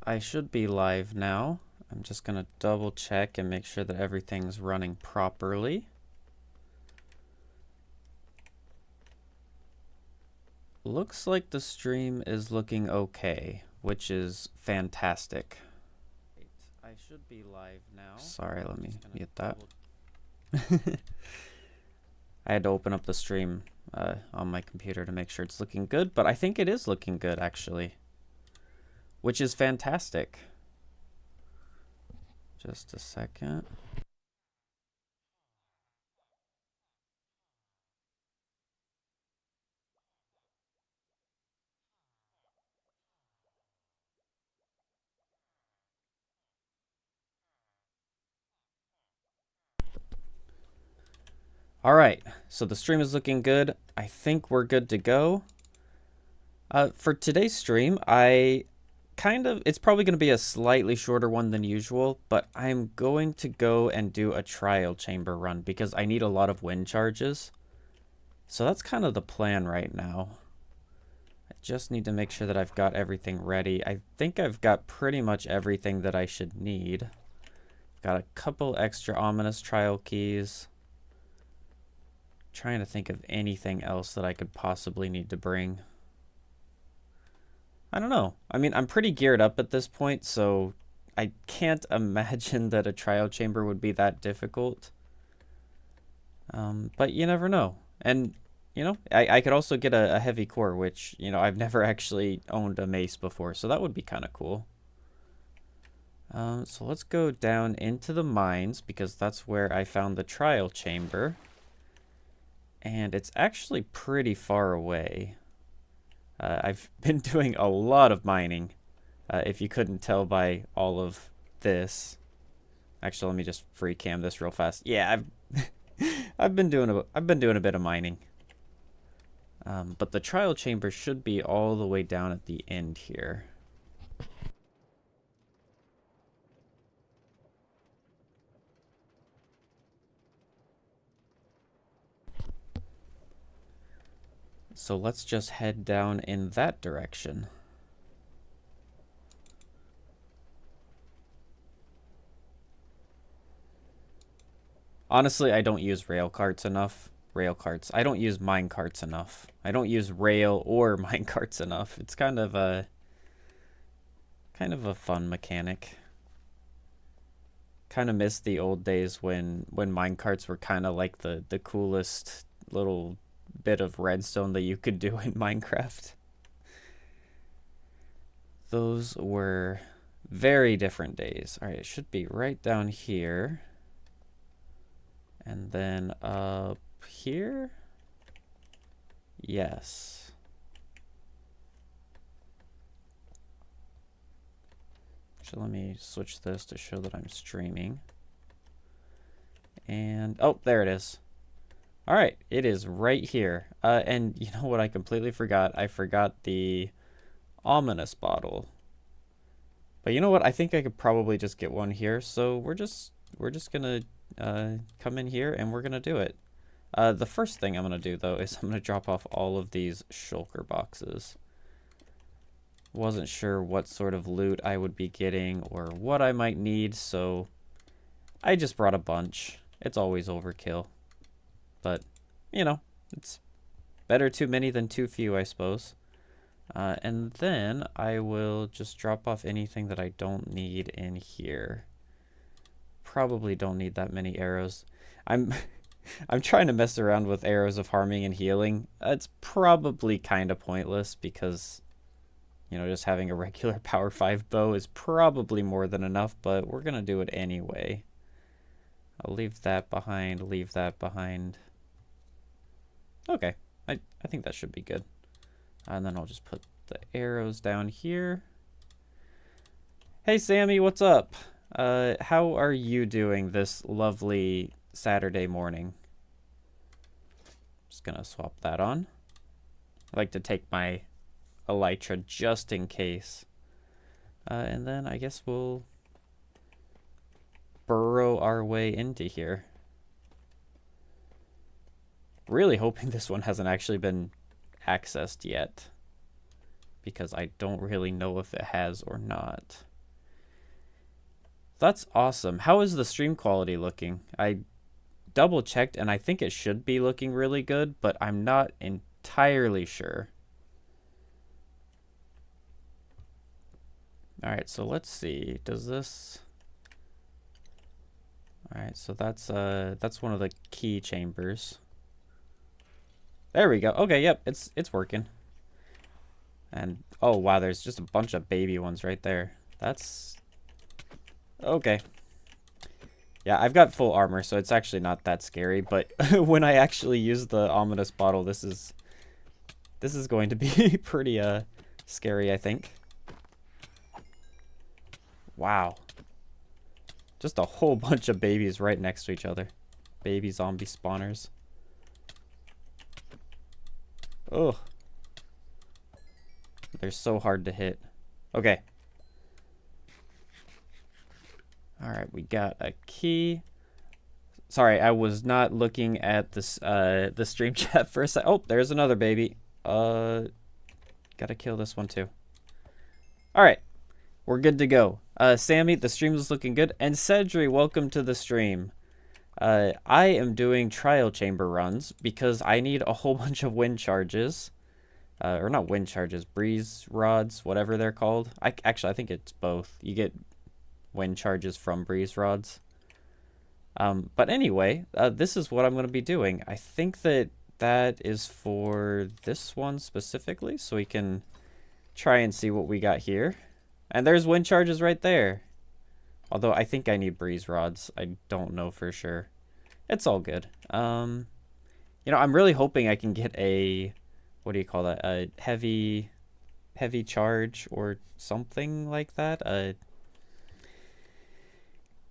I should be live now. I'm just gonna double check and make sure that everything's running properly. Looks like the stream is looking okay, which is fantastic. I should be live now. Sorry, let me mute that. I had to open up the stream on my computer to make sure it's looking good, but I think it is looking good actually, which is fantastic. Just a second. All right, so the stream is looking good. I think we're good to go. For today's stream, it's probably going to be a slightly shorter one than usual, but I'm going to go and do a trial chamber run because I need a lot of wind charges. So that's kind of the plan right now. I just need to make sure that I've got everything ready. I think I've got pretty much everything that I should need. Got a couple extra ominous trial keys. Trying to think of anything else that I could possibly need to bring. I don't know. I mean, I'm pretty geared up at this point, so I can't imagine that a trial chamber would be that difficult. But you never know. And, you know, I could also get a heavy core, which, you know, I've never actually owned a mace before, so that would be kind of cool. So let's go down into the mines, because that's where I found the trial chamber. And it's actually pretty far away. I've been doing a lot of mining, if you couldn't tell by all of this. Actually, let me just free cam this real fast. Yeah, I've been doing a bit of mining. But the trial chamber should be all the way down at the end here. So let's just head down in that direction. Honestly, I don't use rail carts enough. I don't use mine carts enough. I don't use rail or mine carts enough. It's kind of a fun mechanic. Kind of miss the old days when mine carts were kind of like the coolest little bit of redstone that you could do in Minecraft. Those were very different days. All right, it should be right down here. And then up here? Yes. Actually, let me switch this to show that I'm streaming. And, oh, there it is. All right, it is right here. And you know what I completely forgot? I forgot the ominous bottle. But you know what? I think I could probably just get one here. So we're just gonna come in here and we're gonna do it. The first thing I'm gonna do though is I'm gonna drop off all of these shulker boxes. Wasn't sure what sort of loot I would be getting or what I might need, so I just brought a bunch. It's always overkill. But, you know, it's better too many than too few, I suppose. And then I will just drop off anything that I don't need in here. Probably don't need that many arrows. I'm trying to mess around with arrows of harming and healing. It's probably kind of pointless because, you know, just having a regular power 5 bow is probably more than enough, but we're going to do it anyway. I'll leave that behind, leave that behind. Okay, I think that should be good. And then I'll just put the arrows down here. Hey, Sammy, what's up? How are you doing this lovely Saturday morning? Just gonna swap that on. I like to take my elytra just in case. And then I guess we'll burrow our way into here. Really hoping this one hasn't actually been accessed yet. because I don't really know if it has or not. That's awesome. How is the stream quality looking? I double checked and I think it should be looking really good, but I'm not entirely sure. All right, so let's see. Does this... All right, so that's one of the key chambers. There we go. Okay, yep, it's working. And oh wow, there's just a bunch of baby ones right there. That's okay. Yeah, I've got full armor, so it's actually not that scary, but when I actually use the ominous bottle, this is going to be pretty scary, I think. Wow. Just a whole bunch of babies right next to each other. Baby zombie spawners. Ugh. They're so hard to hit. Okay. Alright, we got a key. Sorry, I was not looking at this the stream chat for a sec. Oh, there's another baby. Gotta kill this one too. Alright. We're good to go. Sammy, the stream is looking good. And Cedri, welcome to the stream. I am doing trial chamber runs because I need a whole bunch of wind charges. Or not wind charges, breeze rods, whatever they're called. Actually, I think it's both. You get wind charges from breeze rods. But anyway, this is what I'm going to be doing. I think that is for this one specifically, so we can try and see what we got here. And there's wind charges right there. Although I think I need breeze rods. I don't know for sure. It's all good. You know, I'm really hoping I can get a, what do you call that? A heavy charge or something like that.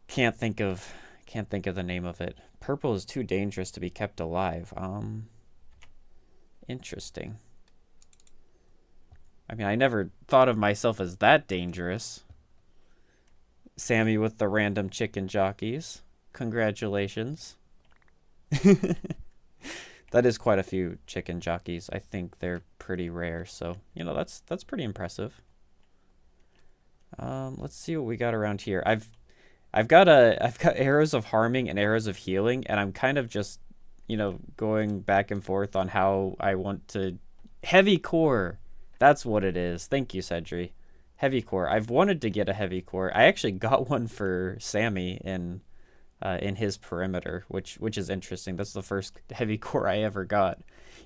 Can't think of the name of it. Purple is too dangerous to be kept alive. Interesting. I mean, I never thought of myself as that dangerous. Sammy with the random chicken jockeys. Congratulations. That is quite a few chicken jockeys. I think they're pretty rare, so you know that's pretty impressive. Let's see what we got around here. I've got arrows of harming and arrows of healing, and I'm kind of just, you know, going back and forth on how I want to. Heavy core. That's what it is. Thank you, Cedri. Heavy core. I've wanted to get a heavy core. I actually got one for Sammy in his perimeter, which is interesting. That's the first heavy core I ever got.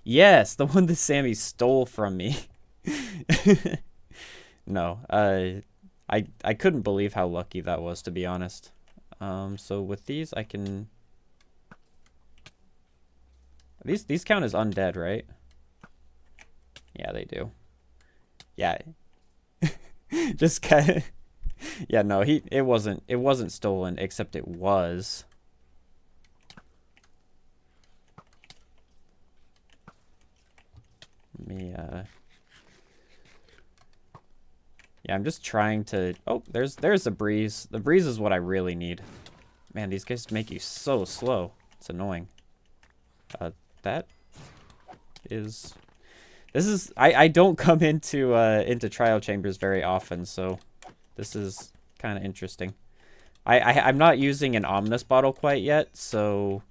Yes, the one that Sammy stole from me. No, I couldn't believe how lucky that was, to be honest. So with these, I can. These count as undead, right? Yeah, they do. Yeah. Just kind of. Yeah, no, it wasn't stolen, except it was. Let me yeah, I'm just trying to. Oh, there's the breeze. The breeze is what I really need. Man, these guys make you so slow. It's annoying. That is. This is. I don't come into trial chambers very often, so this is kind of interesting. I'm not using an ominous bottle quite yet, so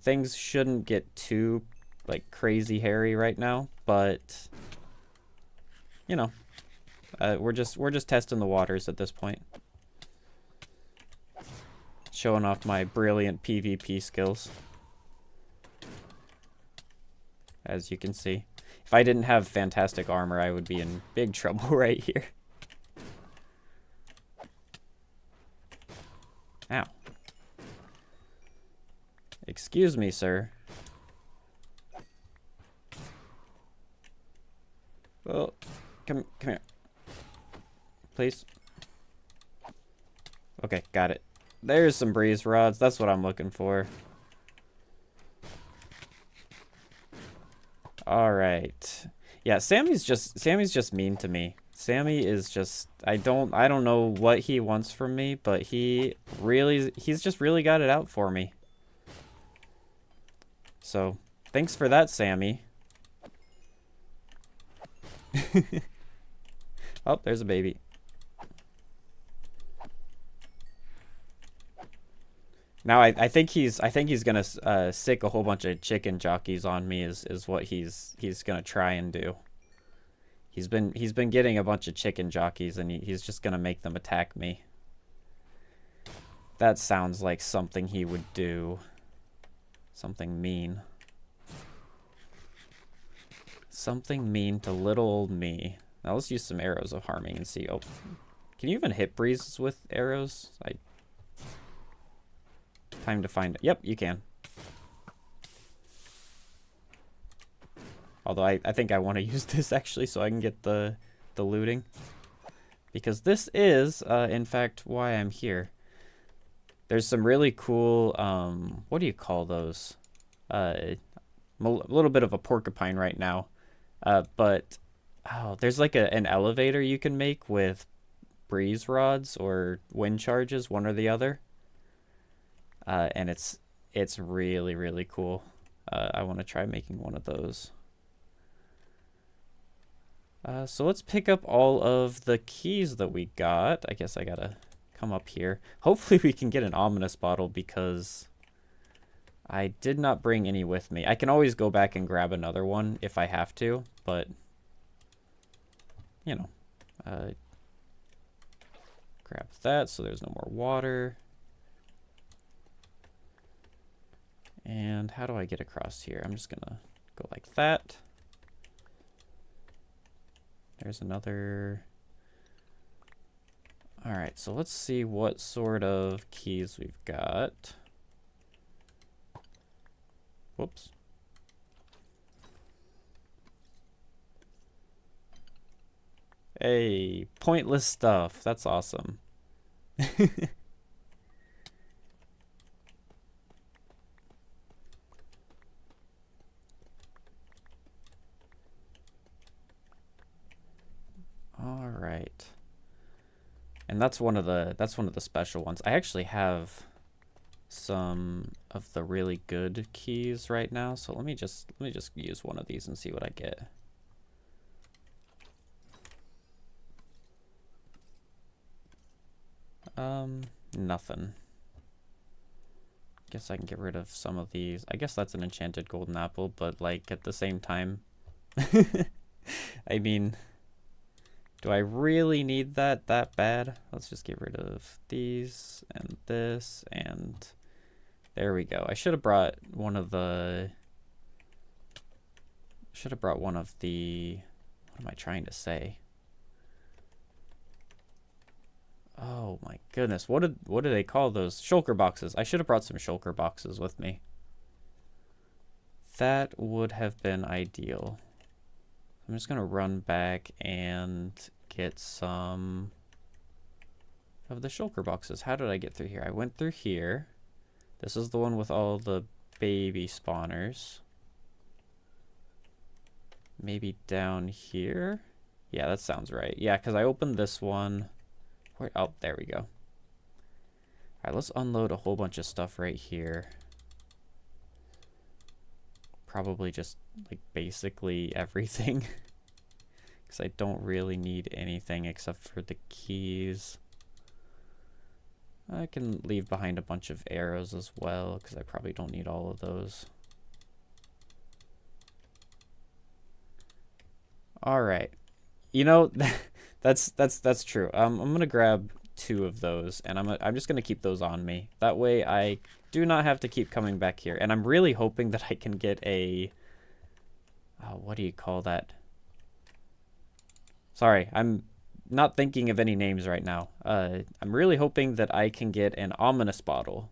things shouldn't get too like crazy hairy right now. But you know, we're just testing the waters at this point. Showing off my brilliant PvP skills. As you can see. If I didn't have fantastic armor, I would be in big trouble right here. Ow. Excuse me, sir. Well, come here. Please. Okay, got it. There's some breeze rods. That's what I'm looking for. All right. Yeah, Sammy's just mean to me. Sammy is just I don't know what he wants from me, but he's just really got it out for me. So, thanks for that, Sammy. Oh, there's a baby. Now I think he's gonna sick a whole bunch of chicken jockeys on me is what he's gonna try and do. He's been getting a bunch of chicken jockeys and he's just gonna make them attack me. That sounds like something he would do. Something mean. Something mean to little old me. Now let's use some arrows of harming and see. Oh, can you even hit breezes with arrows? Time to find it. Yep, you can. Although I think I want to use this actually so I can get the looting. Because this is, in fact, why I'm here. There's some really cool, what do you call those? A little bit of a porcupine right now. But, oh, there's like an elevator you can make with breeze rods or wind charges, one or the other. And it's really, really cool. I want to try making one of those. So let's pick up all of the keys that we got. I guess I gotta come up here. Hopefully we can get an ominous bottle because I did not bring any with me. I can always go back and grab another one if I have to, but you know, grab that so there's no more water. And how do I get across here? I'm just gonna go like that. There's another. All right, so let's see what sort of keys we've got. Whoops. Hey, pointless stuff. That's awesome. All right. And that's one of the special ones. I actually have some of the really good keys right now, so let me just use one of these and see what I get. Nothing. Guess I can get rid of some of these. I guess that's an enchanted golden apple, but like at the same time, I mean, do I really need that bad? Let's just get rid of these and this, and there we go. I should have brought one of the, what am I trying to say? Oh my goodness, what do they call those? Shulker boxes. I should have brought some shulker boxes with me. That would have been ideal. I'm just gonna run back and get some of the shulker boxes. How did I get through here? I went through here. This is the one with all the baby spawners. Maybe down here? Yeah, that sounds right. Yeah, because I opened this one. Where, oh, there we go. All right, let's unload a whole bunch of stuff right here. Probably just like basically everything. Because I don't really need anything except for the keys. I can leave behind a bunch of arrows as well, because I probably don't need all of those. All right, you know, that's true. I'm gonna grab 2 of those, and I'm just gonna keep those on me. That way, I do not have to keep coming back here. And I'm really hoping that I can get a, what do you call that? Sorry, I'm not thinking of any names right now. I'm really hoping that I can get an ominous bottle.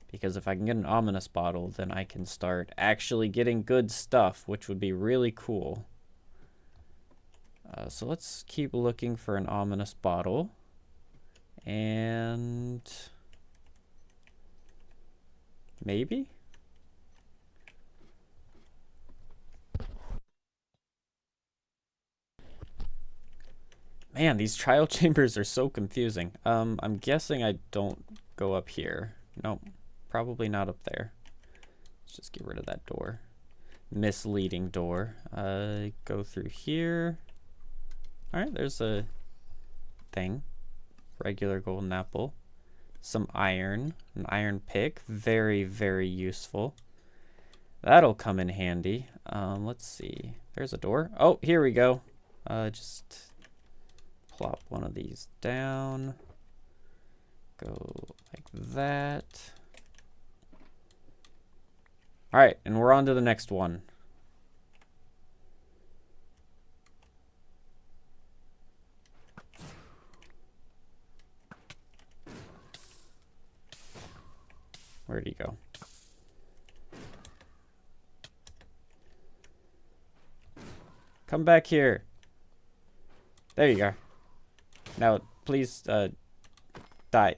Because if I can get an ominous bottle, then I can start actually getting good stuff, which would be really cool. So let's keep looking for an ominous bottle. And maybe? Man, these trial chambers are so confusing. I'm guessing I don't go up here. Nope, probably not up there. Let's just get rid of that door. Misleading door. Go through here. Alright, there's a thing. Regular golden apple. Some iron. An iron pick. Very, very useful. That'll come in handy. Let's see. There's a door. Oh, here we go. Just plop one of these down. Go like that. Alright, and we're on to the next one. Where'd he go? Come back here. There you go. Now, please, die.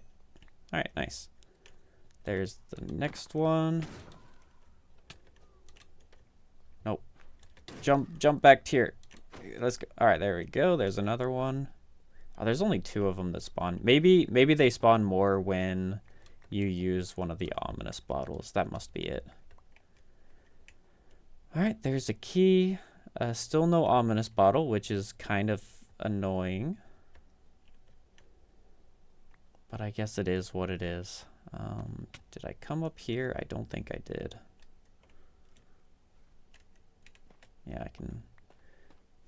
Alright, nice. There's the next one. Nope. Jump back here. Let's go. Alright, there we go. There's another one. Oh, there's only 2 of them that spawn. Maybe they spawn more when you use one of the ominous bottles. That must be it. Alright, there's a key. Still no ominous bottle, which is kind of annoying. But I guess it is what it is. Did I come up here? I don't think I did. Yeah, I can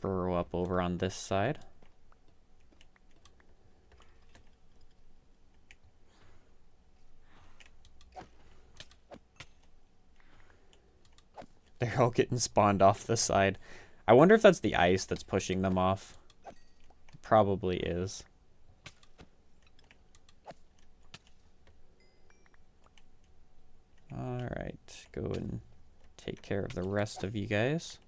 burrow up over on this side. They're all getting spawned off the side. I wonder if that's the ice that's pushing them off. It probably is. Alright, go and take care of the rest of you guys.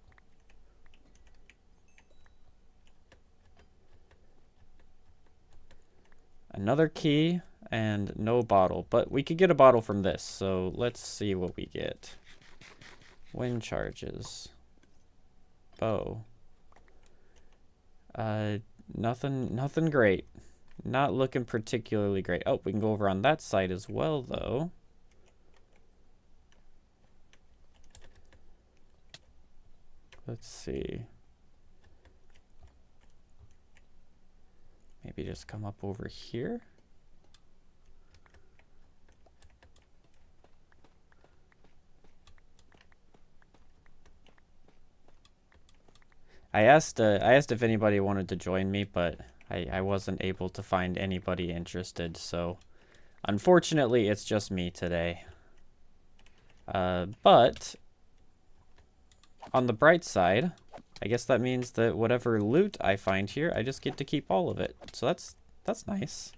Another key and no bottle, but we could get a bottle from this, so let's see what we get. Wind charges. Bow. Nothing great. Not looking particularly great. Oh, we can go over on that side as well, though. Let's see. Maybe just come up over here. I asked if anybody wanted to join me, but I wasn't able to find anybody interested, so unfortunately it's just me today. But on the bright side, I guess that means that whatever loot I find here, I just get to keep all of it. So that's nice.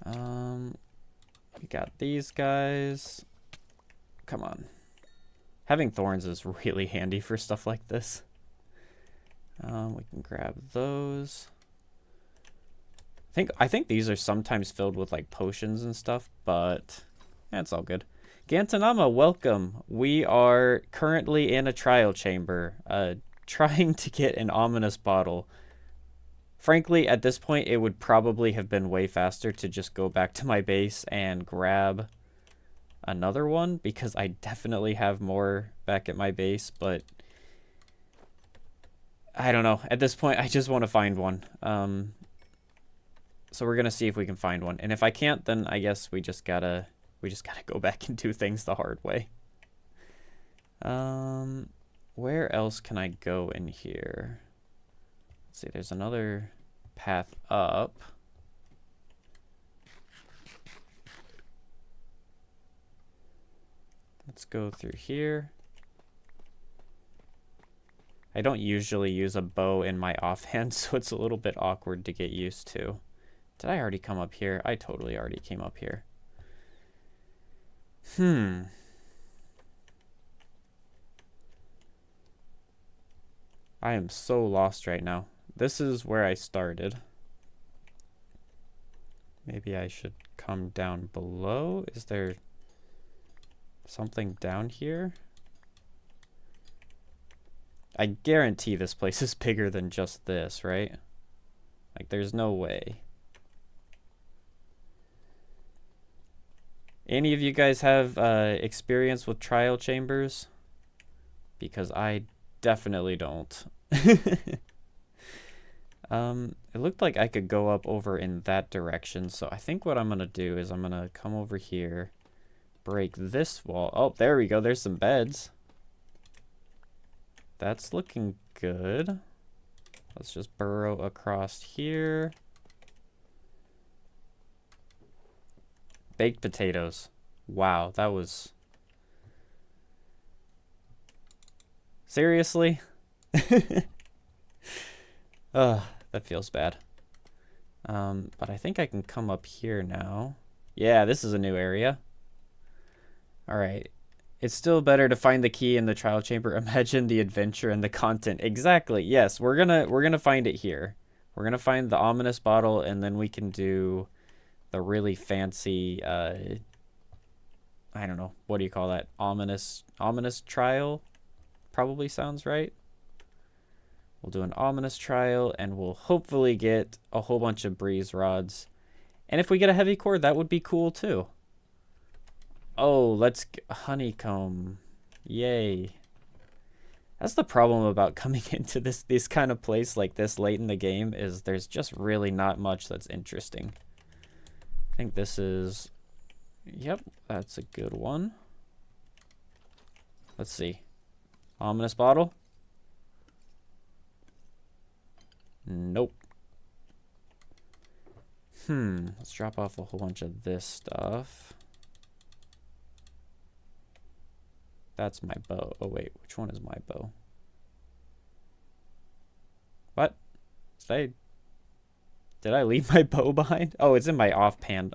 We got these guys. Come on. Having thorns is really handy for stuff like this. We can grab those. I think these are sometimes filled with like potions and stuff, but that's all good. Gantanama, welcome. We are currently in a trial chamber, trying to get an ominous bottle. Frankly, at this point, it would probably have been way faster to just go back to my base and grab another one, because I definitely have more back at my base, but I don't know. At this point, I just want to find one. So we're gonna see if we can find one, and if I can't, then I guess we just gotta go back and do things the hard way. Where else can I go in here? Let's see, there's another path up. Let's go through here. I don't usually use a bow in my offhand, so it's a little bit awkward to get used to. Did I already come up here? I totally already came up here. I am so lost right now. This is where I started. Maybe I should come down below. Is there something down here? I guarantee this place is bigger than just this, right? Like, there's no way. Any of you guys have experience with trial chambers? Because I definitely don't. It looked like I could go up over in that direction, so I think what I'm gonna do is I'm gonna come over here, break this wall. Oh, there we go. There's some beds. That's looking good. Let's just burrow across here. Baked potatoes. Wow, that was... Seriously? Ugh, that feels bad. But I think I can come up here now. Yeah, this is a new area. Alright. It's still better to find the key in the trial chamber. Imagine the adventure and the content. Exactly. Yes, we're gonna find it here. We're gonna find the ominous bottle, and then we can do the really fancy I don't know, what do you call that? Ominous trial? Probably sounds right. We'll do an ominous trial, and we'll hopefully get a whole bunch of breeze rods. And if we get a heavy core, that would be cool too. Oh, let's get honeycomb. Yay. That's the problem about coming into this kind of place like this late in the game, is there's just really not much that's interesting. I think this is... Yep, that's a good one. Let's see. Ominous bottle? Nope. Let's drop off a whole bunch of this stuff. That's my bow. Oh, wait. Which one is my bow? What? Did I leave my bow behind? Oh, it's in my offhand.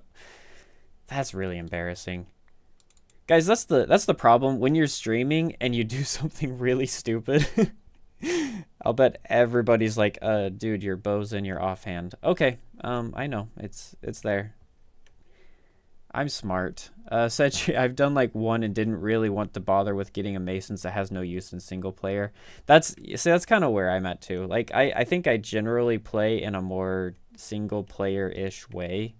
That's really embarrassing. Guys, that's the problem. When you're streaming and you do something really stupid, I'll bet everybody's like, dude, your bow's in your offhand. Okay, I know. It's there. I'm smart. Said I've done like one and didn't really want to bother with getting a mason that has no use in single player. That's kind of where I'm at too. Like I think I generally play in a more single player-ish way.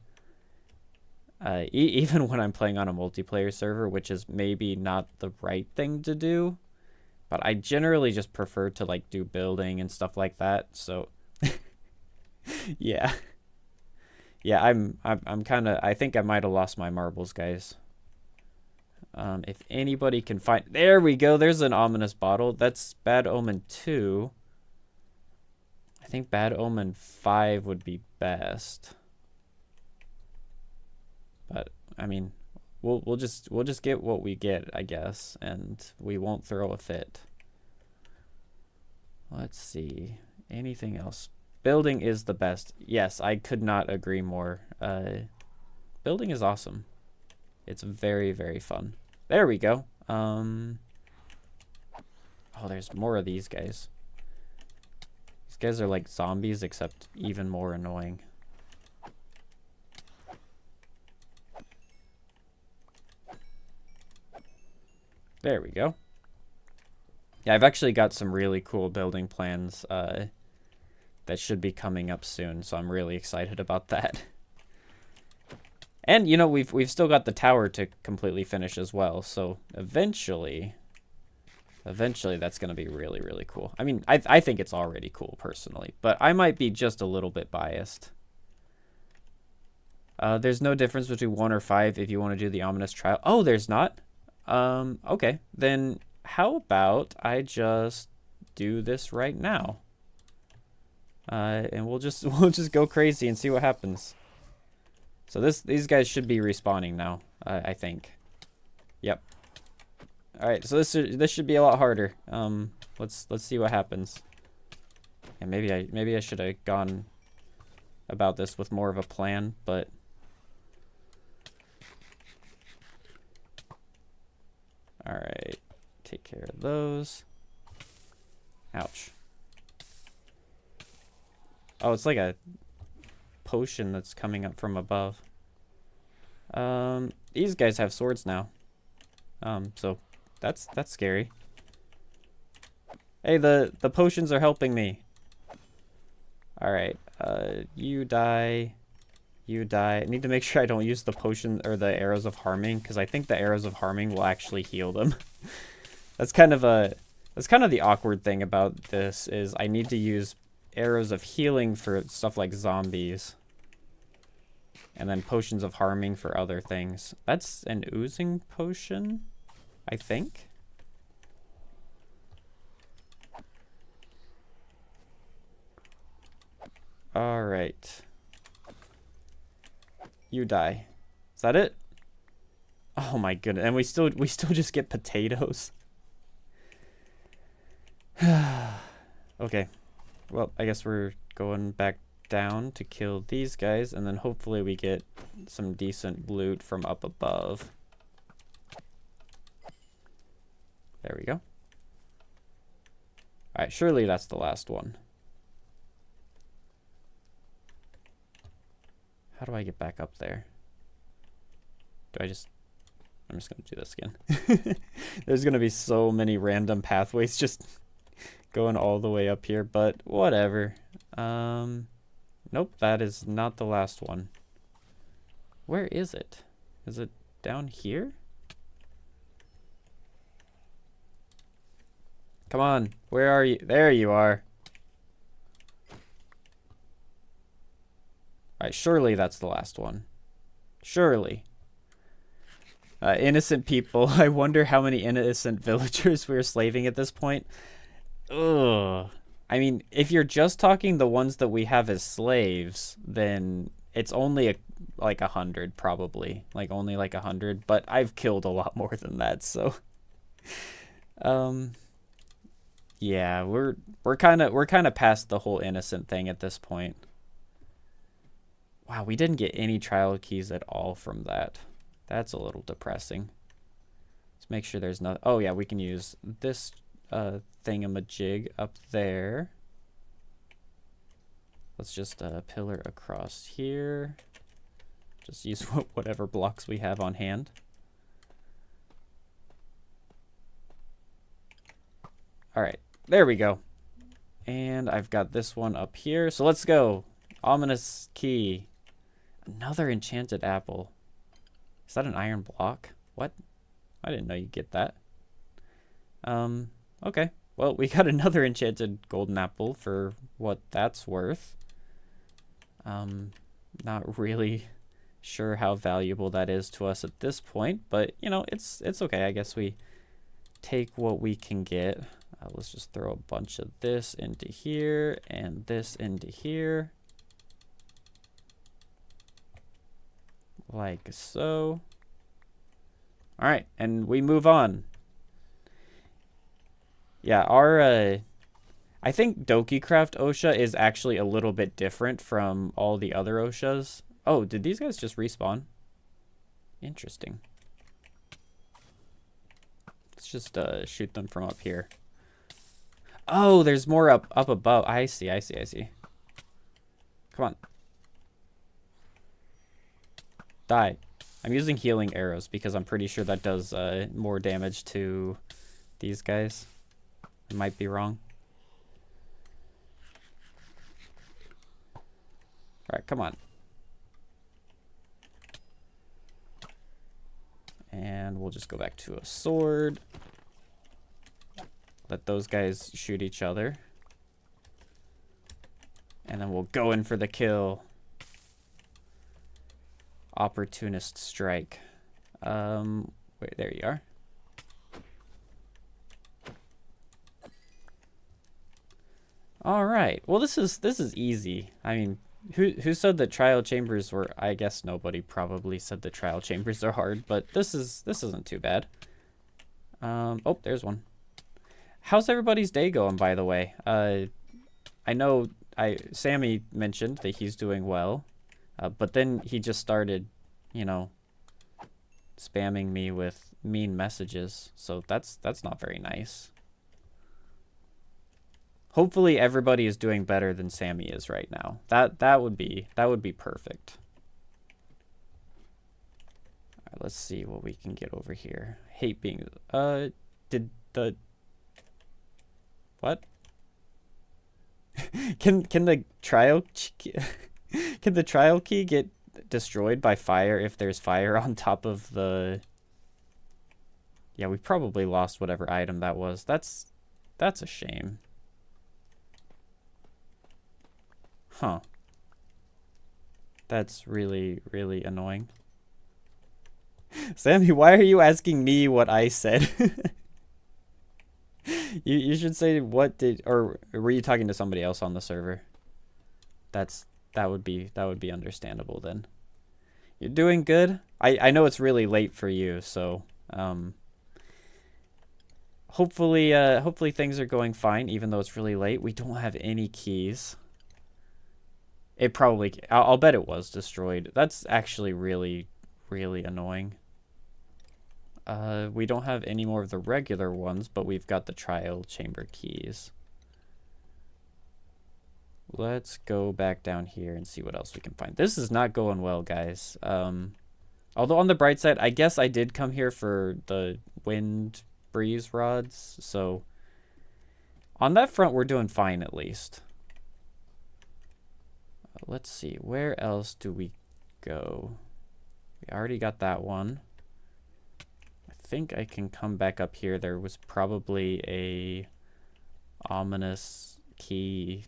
Even when I'm playing on a multiplayer server, which is maybe not the right thing to do, but I generally just prefer to like do building and stuff like that. So yeah. Yeah, I'm kind of, I think I might have lost my marbles, guys. If anybody can find, there we go. There's an ominous bottle. That's Bad Omen 2. I think Bad Omen 5 would be best. But I mean, we'll just get what we get, I guess, and we won't throw a fit. Let's see. Anything else? Building is the best. Yes, I could not agree more. Building is awesome. It's very, very fun. There we go. Oh, there's more of these guys. These guys are like zombies, except even more annoying. There we go. Yeah, I've actually got some really cool building plans that should be coming up soon, so I'm really excited about that. And you know, we've still got the tower to completely finish as well, so eventually that's going to be really, really cool. I mean, I think it's already cool personally, but I might be just a little bit biased. There's no difference between 1 or 5 if you want to do the ominous trial. Oh, there's not? Okay, then how about I just do this right now? And we'll just go crazy and see what happens. So these guys should be respawning now, I think. Yep. All right, so this should be a lot harder. Let's see what happens. And maybe I should have gone about this with more of a plan, but all right, take care of those. Ouch. Oh, it's like a potion that's coming up from above. These guys have swords now. So that's scary. Hey, the potions are helping me. All right, you die. You die. I need to make sure I don't use the potion or the arrows of harming, because I think the arrows of harming will actually heal them. That's kind of the awkward thing about this, is I need to use arrows of healing for stuff like zombies. And then potions of harming for other things. That's an oozing potion, I think. All right. You die. Is that it? Oh my goodness. And we still just get potatoes. Okay. Well, I guess we're going back down to kill these guys, and then hopefully we get some decent loot from up above. There we go. All right, surely that's the last one. How do I get back up there? I'm just gonna do this again. There's gonna be so many random pathways just going all the way up here, but whatever. Nope, that is not the last one. Where is it? Is it down here? Come on, where are you? There you are. Alright, surely that's the last one. Surely. Innocent people. I wonder how many innocent villagers we're slaving at this point. Ugh. I mean, if you're just talking the ones that we have as slaves, then it's only like 100 probably. Like only like 100, but I've killed a lot more than that, so yeah, we're kind of past the whole innocent thing at this point. Wow, we didn't get any trial keys at all from that. That's a little depressing. Let's make sure there's no... Oh, yeah, we can use this thingamajig up there. Let's just pillar across here. Just use whatever blocks we have on hand. All right, there we go. And I've got this one up here. So let's go. Ominous key. Another enchanted apple. Is that an iron block? What? I didn't know you'd get that. Okay. Well, we got another enchanted golden apple for what that's worth. Not really sure how valuable that is to us at this point, but you know, it's okay. I guess we take what we can get. Let's just throw a bunch of this into here and this into here. Like so. All right, and we move on. Yeah, our I think DokiCraft OSHA is actually a little bit different from all the other OSHAs. Oh, did these guys just respawn? Interesting. Let's just shoot them from up here. Oh, there's more up above. I see. Come on. Die. I'm using healing arrows because I'm pretty sure that does more damage to these guys. I might be wrong. Alright, come on. And we'll just go back to a sword. Let those guys shoot each other. And then we'll go in for the kill. Opportunist strike. Wait, there you are. All right. Well, this is easy. I mean, who said that trial chambers were? I guess nobody probably said the trial chambers are hard, but this isn't too bad. Oh, there's one. How's everybody's day going, by the way? I know Sammy mentioned that he's doing well. But then he just started, you know, spamming me with mean messages. So that's not very nice. Hopefully everybody is doing better than Sammy is right now. That would be perfect. All right, let's see what we can get over here. Hate being did the what? Can the trial Can the trial key get destroyed by fire if there's fire on top of the... Yeah, we probably lost whatever item that was. That's a shame. Huh. That's really, really annoying. Sammy, why are you asking me what I said? You should say what did, or were you talking to somebody else on the server? That would be understandable then. You're doing good. I know it's really late for you, so hopefully things are going fine even though it's really late. We don't have any keys. It probably, I'll bet it was destroyed. That's actually really, really annoying. We don't have any more of the regular ones, but we've got the trial chamber keys. Let's go back down here and see what else we can find. This is not going well, guys. Although on the bright side, I guess I did come here for the wind breeze rods, so on that front, we're doing fine at least. Let's see, where else do we go? We already got that one. I think I can come back up here. There was probably a ominous key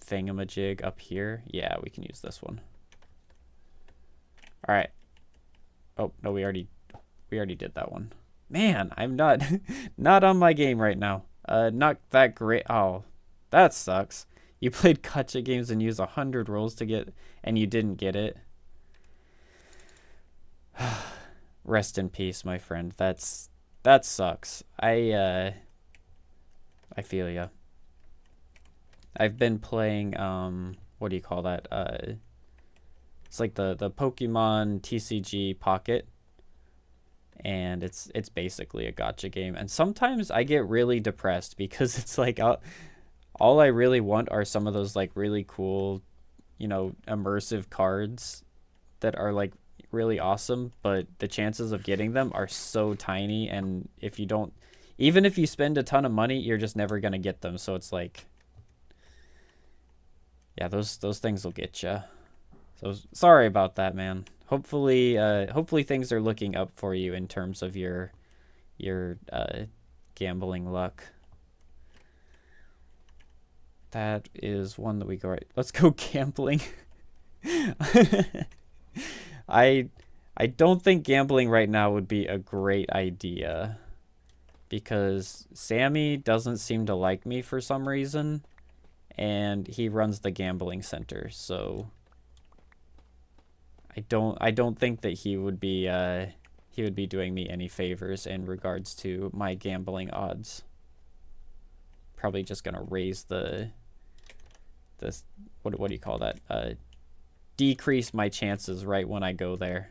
thingamajig up here. Yeah, we can use this one. All right. Oh, no, we already did that one. Man, I'm not not on my game right now. Not that great. Oh, that sucks. You played gacha games and used 100 rolls to get, and you didn't get it. Rest in peace, my friend. That sucks. I feel ya. I've been playing what do you call that? It's like the Pokemon TCG Pocket, and it's basically a gacha game. And sometimes I get really depressed because it's like all I really want are some of those like really cool, you know, immersive cards that are like really awesome, but the chances of getting them are so tiny, and if you don't, even if you spend a ton of money, you're just never gonna get them. So it's like, yeah, those things will get you. So sorry about that, man. Hopefully things are looking up for you in terms of your gambling luck. That is one that we go right. Let's go gambling. I don't think gambling right now would be a great idea because Sammy doesn't seem to like me for some reason, and he runs the gambling center, so I don't think that he would be doing me any favors in regards to my gambling odds. Probably just gonna raise this what do you call that? Decrease my chances right when I go there.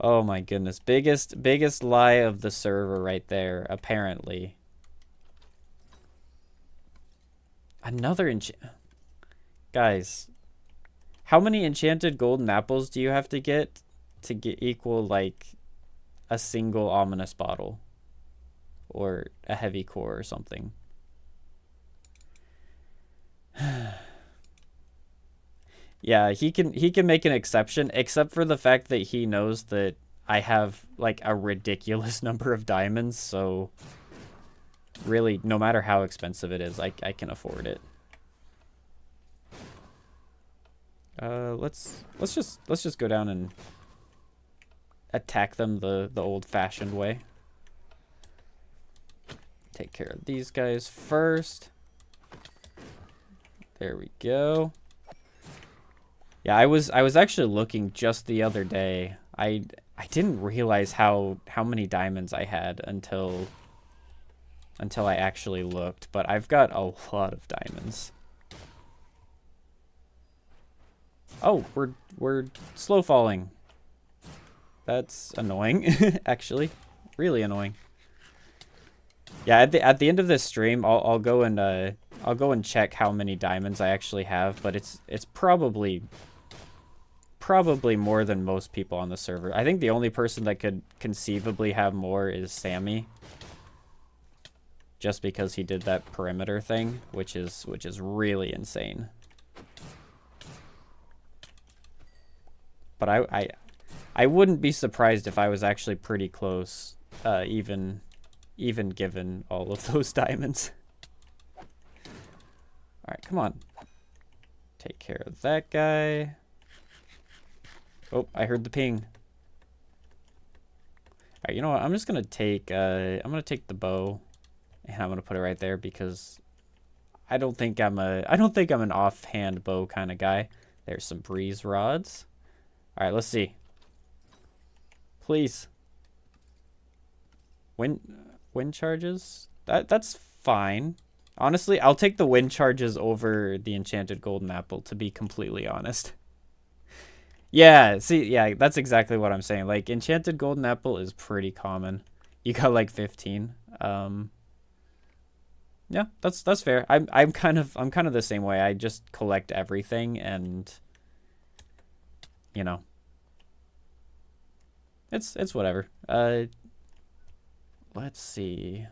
Oh my goodness. Biggest lie of the server right there, apparently. Another Guys, how many enchanted golden apples do you have to get equal like a single ominous bottle or a heavy core or something? Yeah, he can make an exception, except for the fact that he knows that I have like a ridiculous number of diamonds, so really no matter how expensive it is, I can afford it. Let's just go down and attack them the old-fashioned way. Take care of these guys first. There we go. Yeah, I was actually looking just the other day. I didn't realize how many diamonds I had until I actually looked, but I've got a lot of diamonds. Oh, we're slow falling. That's annoying, actually. Really annoying. Yeah, at the end of this stream, I'll go and check how many diamonds I actually have, but it's probably more than most people on the server. I think the only person that could conceivably have more is Sammy, just because he did that perimeter thing, which is really insane. But I wouldn't be surprised if I was actually pretty close, even given all of those diamonds. Alright, come on. Take care of that guy. Oh, I heard the ping. Alright, you know what? I'm just gonna take the bow and I'm gonna put it right there because I don't think I'm an offhand bow kind of guy. There's some breeze rods. Alright, let's see. Please. Wind charges? That's fine. Honestly, I'll take the wind charges over the enchanted golden apple, to be completely honest. Yeah, see, yeah, that's exactly what I'm saying. Like, enchanted golden apple is pretty common. You got like 15. Yeah, that's fair. I'm kind of the same way. I just collect everything and you know. It's whatever. Let's see.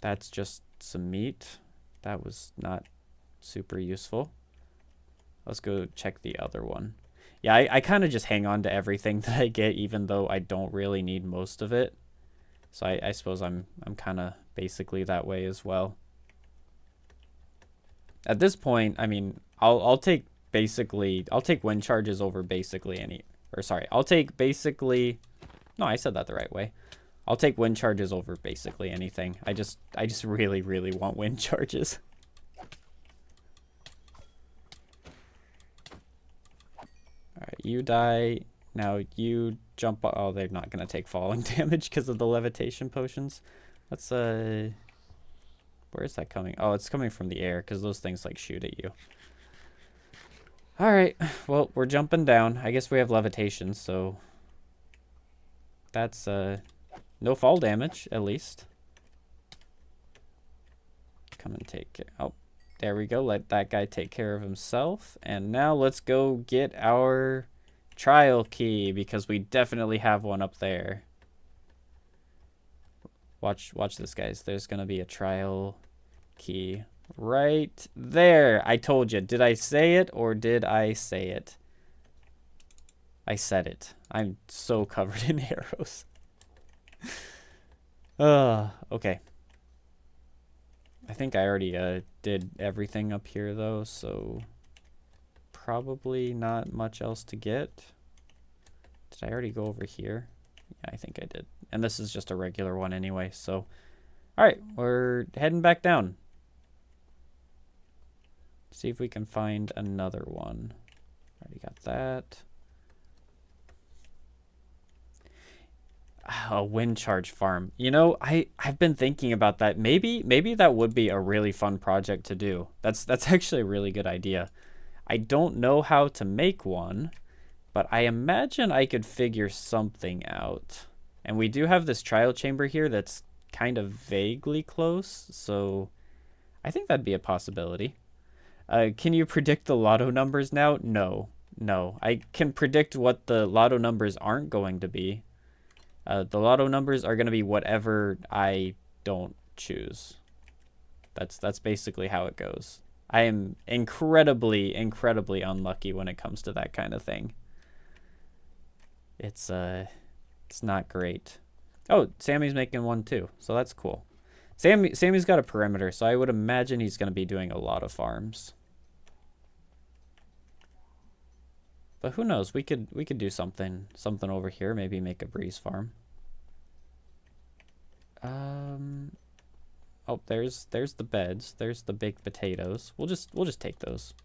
That's just some meat. That was not super useful. Let's go check the other one. Yeah, I kind of just hang on to everything that I get, even though I don't really need most of it. So I suppose I'm kind of basically that way as well. At this point, I mean, I'll take wind charges over basically any, or sorry, I'll take basically, no, I said that the right way. I'll take wind charges over basically anything. I just really, really want wind charges. Alright, you die. Now you jump. Oh, they're not going to take falling damage because of the levitation potions. Let's, where is that coming? Oh, it's coming from the air because those things, like, shoot at you. Alright, well, we're jumping down. I guess we have levitation, so that's, no fall damage, at least. Come and take care. Oh, there we go. Let that guy take care of himself. And now let's go get our trial key, because we definitely have one up there. Watch this, guys. There's going to be a trial key right there. I told you. Did I say it or did I say it? I said it. I'm so covered in arrows. Okay. I think I already did everything up here though, so probably not much else to get. Did I already go over here? Yeah, I think I did. And this is just a regular one anyway, so alright, we're heading back down. See if we can find another one. Already got that. A wind charge farm. You know, I've been thinking about that. Maybe that would be a really fun project to do. That's actually a really good idea. I don't know how to make one, but I imagine I could figure something out. And we do have this trial chamber here that's kind of vaguely close, so I think that'd be a possibility. Can you predict the lotto numbers now? No. I can predict what the lotto numbers aren't going to be. The lotto numbers are going to be whatever I don't choose. That's basically how it goes. I am incredibly unlucky when it comes to that kind of thing. It's not great. Oh, Sammy's making one too, so that's cool. Sammy's got a perimeter, so I would imagine he's going to be doing a lot of farms. But who knows? We could do something over here. Maybe make a breeze farm. Oh, there's the beds. There's the baked potatoes. We'll just take those.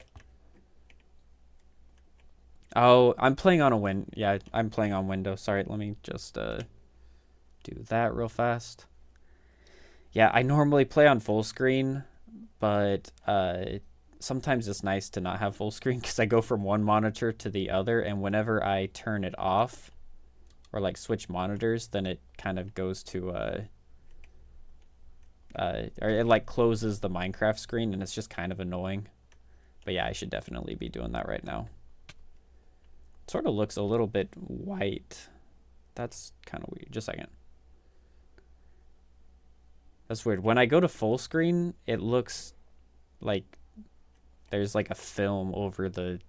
Oh, I'm playing on a win. Yeah, I'm playing on Windows. Sorry, let me just do that real fast. Yeah, I normally play on full screen, but sometimes it's nice to not have full screen because I go from one monitor to the other, and whenever I turn it off or like switch monitors, then it kind of goes to or it like closes the Minecraft screen, and it's just kind of annoying. But yeah, I should definitely be doing that right now. It sort of looks a little bit white. That's kind of weird. Just a second. That's weird. When I go to full screen, it looks like there's like a film over the...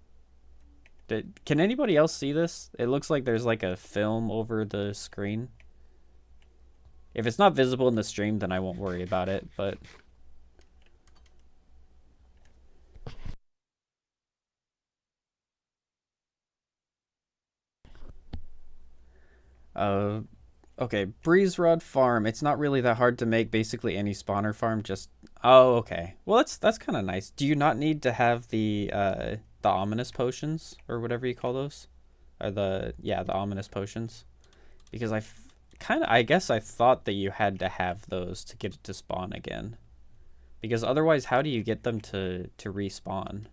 Can anybody else see this? It looks like there's like a film over the screen. If it's not visible in the stream, then I won't worry about it, but... Uh, okay, Breeze Rod Farm. It's not really that hard to make. Basically, any spawner farm. Just oh, okay. Well, that's kind of nice. Do you not need to have the ominous potions or whatever you call those? Or the ominous potions? Because I guess I thought that you had to have those to get it to spawn again. Because otherwise, how do you get them to respawn?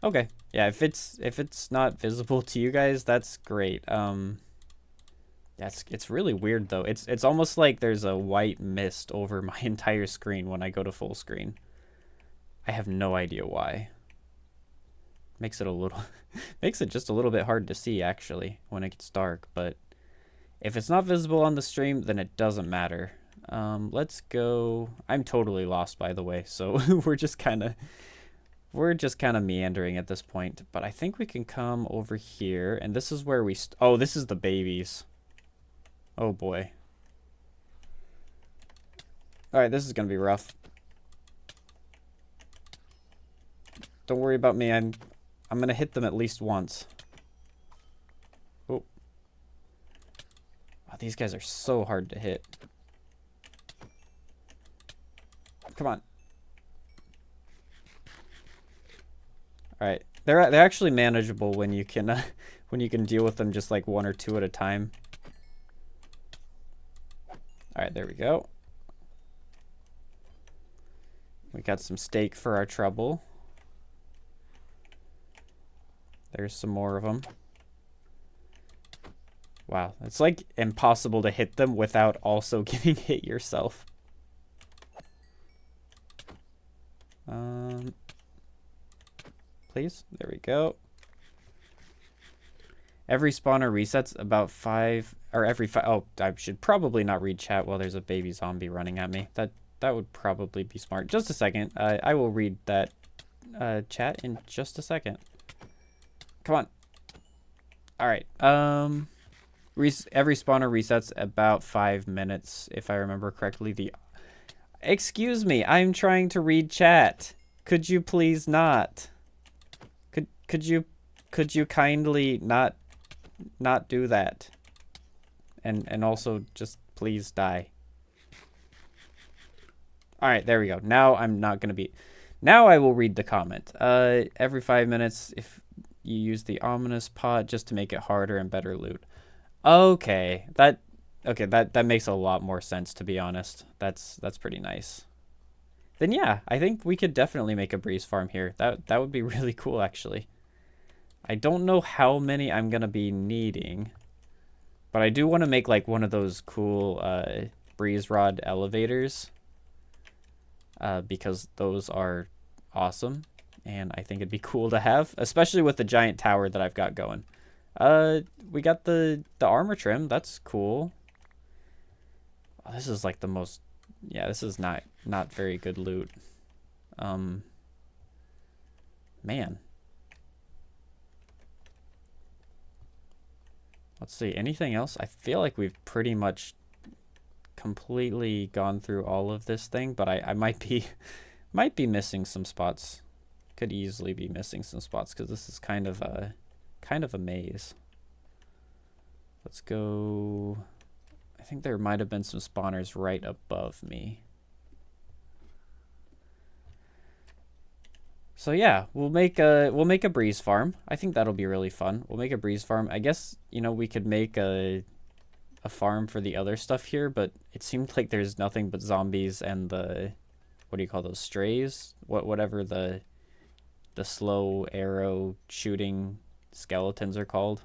Okay. Yeah, if it's not visible to you guys, that's great. It's really weird though. It's almost like there's a white mist over my entire screen when I go to full screen. I have no idea why. Makes it a little makes it just a little bit hard to see actually when it gets dark, but if it's not visible on the stream, then it doesn't matter. Let's go. I'm totally lost, by the way, so we're just kind of meandering at this point. But I think we can come over here, and this is where oh, this is the babies. Oh boy. All right, this is gonna be rough. Don't worry about me. I'm gonna hit them at least once. Oh. Wow, these guys are so hard to hit. Come on. All right, they're actually manageable when you can deal with them just like one or two at a time. All right, there we go. We got some steak for our trouble. There's some more of them. Wow, it's like impossible to hit them without also getting hit yourself. Please, there we go. Every spawner resets about 5, or every 5. Oh, I should probably not read chat while there's a baby zombie running at me. That would probably be smart. Just a second. I will read that chat in just a second. Come on. All right. Every spawner resets about 5 minutes, if I remember correctly. Excuse me, I'm trying to read chat. Could you please not? Could you kindly not do that? And also just please die. All right, there we go. Now I'm not going to be... Now I will read the comment. Every 5 minutes, if you use the ominous pot just to make it harder and better loot. Okay, that makes a lot more sense, to be honest. That's pretty nice. Then yeah, I think we could definitely make a breeze farm here. That would be really cool, actually. I don't know how many I'm gonna be needing, but I do want to make like one of those cool breeze rod elevators, because those are awesome, and I think it'd be cool to have, especially with the giant tower that I've got going. We got the armor trim. That's cool. Oh, this is like the most... Yeah, this is not very good loot. Man. Let's see, anything else? I feel like we've pretty much completely gone through all of this thing, but I might be missing some spots. Could easily be missing some spots because this is kind of a maze. Let's go. I think there might have been some spawners right above me. So yeah, we'll make a breeze farm. I think that'll be really fun. We'll make a breeze farm. I guess, you know, we could make a farm for the other stuff here, but it seemed like there's nothing but zombies and the, what do you call those, strays? Whatever the slow arrow shooting skeletons are called.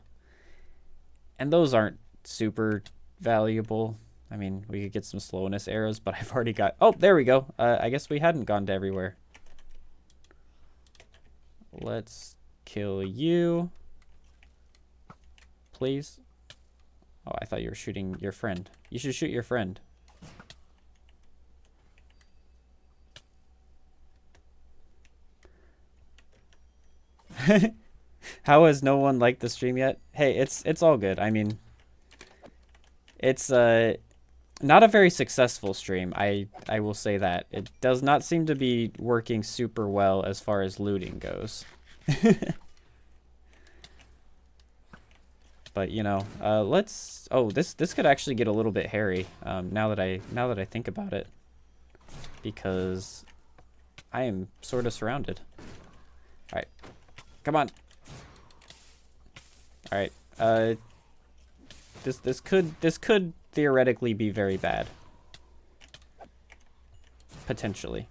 And those aren't super valuable. I mean, we could get some slowness arrows, but I've already got... Oh, there we go. I guess we hadn't gone to everywhere. Let's kill you. Please. Oh, I thought you were shooting your friend. You should shoot your friend. How has no one liked the stream yet? Hey, it's all good. I mean, it's not a very successful stream. I will say that. It does not seem to be working super well as far as looting goes. But you know, let's. Oh, this could actually get a little bit hairy. Now that I think about it, because I am sort of surrounded. All right, come on. All right. This could theoretically be very bad. Potentially.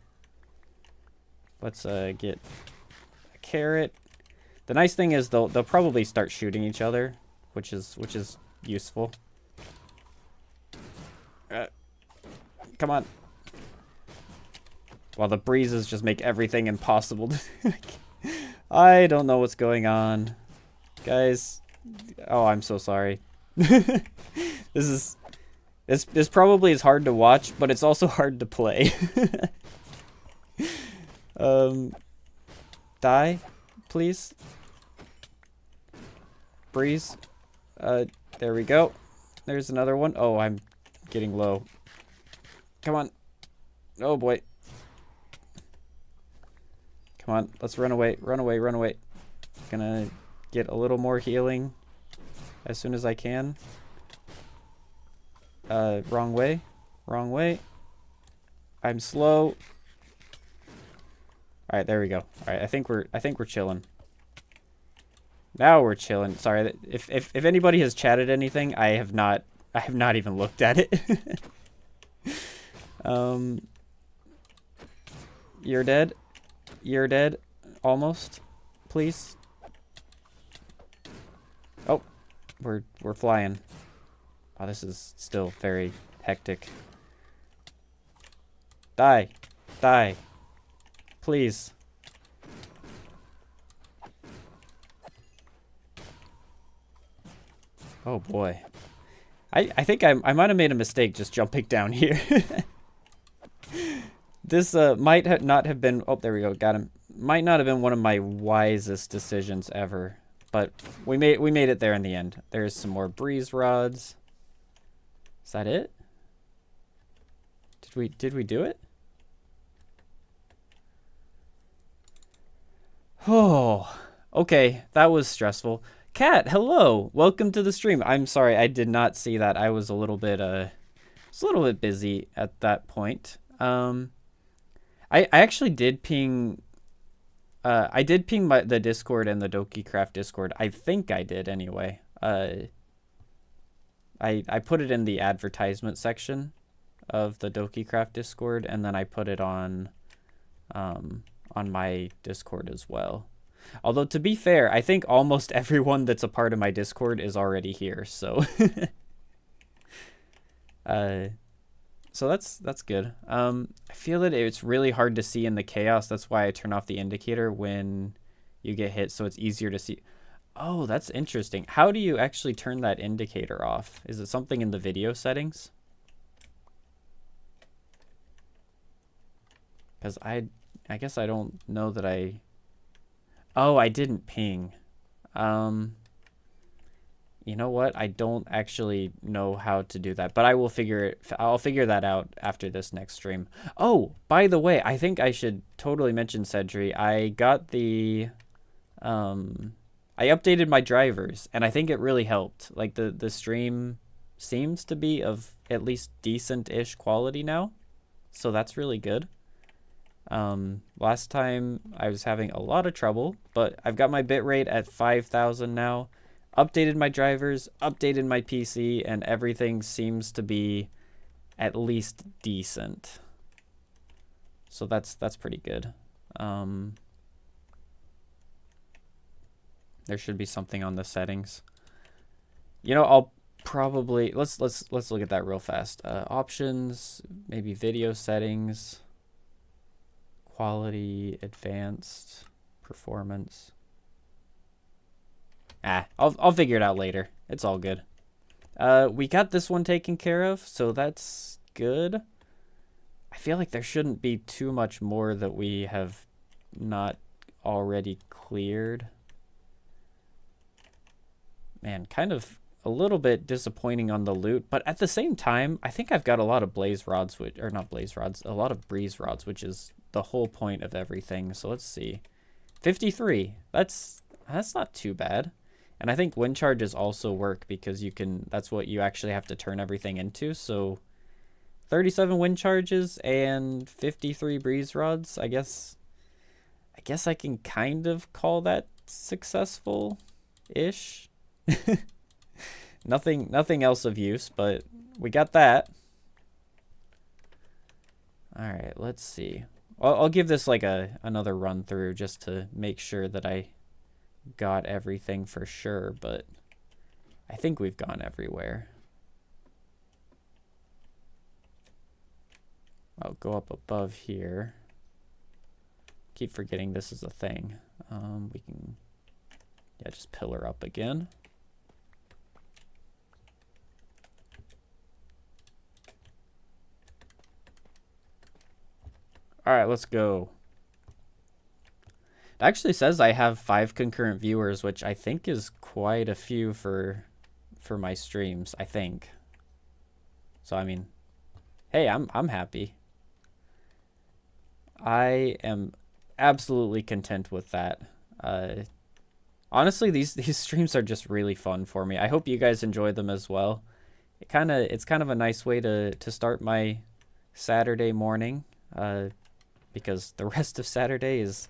Let's get a carrot. The nice thing is they'll probably start shooting each other, which is useful. Come on. While the breezes just make everything impossible to I don't know what's going on. Guys. Oh, I'm so sorry. This probably is hard to watch, but it's also hard to play. Die, please. Breeze. There we go. There's another one. Oh, I'm getting low. Come on. Oh boy. Come on, let's run away, run away, run away. Gonna get a little more healing as soon as I can. Wrong way. Wrong way. I'm slow. Alright, there we go. Alright, I think we're chilling. Now we're chilling. Sorry, if anybody has chatted anything, I have not even looked at it. You're dead. You're dead. Almost. Please. Oh, we're flying. Oh, this is still very hectic. Die. Die. Please. Oh boy. I think I might have made a mistake just jumping down here. This might not have been... Oh, there we go. Got him. Might not have been one of my wisest decisions ever. But we made it there in the end. There's some more breeze rods. Is that it? Did we do it? Oh, okay. That was stressful. Kat, hello. Welcome to the stream. I'm sorry, I did not see that. I was a little bit busy at that point. I actually did ping the Discord and the DokiCraft Discord. I think I did anyway. I put it in the advertisement section of the DokiCraft Discord, and then I put it on my Discord as well. Although, to be fair, I think almost everyone that's a part of my Discord is already here, so so that's good. I feel that it's really hard to see in the chaos. That's why I turn off the indicator when you get hit, so it's easier to see. Oh, that's interesting. How do you actually turn that indicator off? Is it something in the video settings? Because I guess I don't know that I... Oh, I didn't ping. You know what? I don't actually know how to do that, but I will I'll figure that out after this next stream. Oh, by the way, I think I should totally mention Sedri. I got the I updated my drivers, and I think it really helped. Like the stream seems to be of at least decent-ish quality now, so that's really good. Last time I was having a lot of trouble, but I've got my bitrate at 5,000 now, updated my drivers, updated my PC, and everything seems to be at least decent. So that's pretty good. There should be something on the settings. You know, I'll probably let's look at that real fast. Options, maybe video settings. Quality, advanced, performance. I'll figure it out later. It's all good. We got this one taken care of, so that's good. I feel like there shouldn't be too much more that we have not already cleared. Man, kind of a little bit disappointing on the loot, but at the same time, I think I've got a lot of blaze rods, or not blaze rods, a lot of breeze rods, which is the whole point of everything. So let's see. 53. That's not too bad. And I think wind charges also work because that's what you actually have to turn everything into. So 37 wind charges and 53 breeze rods. I guess I can kind of call that successful-ish. Nothing else of use, but we got that. All right, let's see. I'll give this like another run through just to make sure that I got everything for sure, but I think we've gone everywhere. I'll go up above here. Keep forgetting this is a thing. We can, yeah, just pillar up again. All right, let's go. It actually says I have 5 concurrent viewers, which I think is quite a few for my streams, I think. So I mean, hey, I'm happy. I am absolutely content with that. Honestly, these streams are just really fun for me. I hope you guys enjoy them as well. It's kind of a nice way to start my Saturday morning, because the rest of Saturday is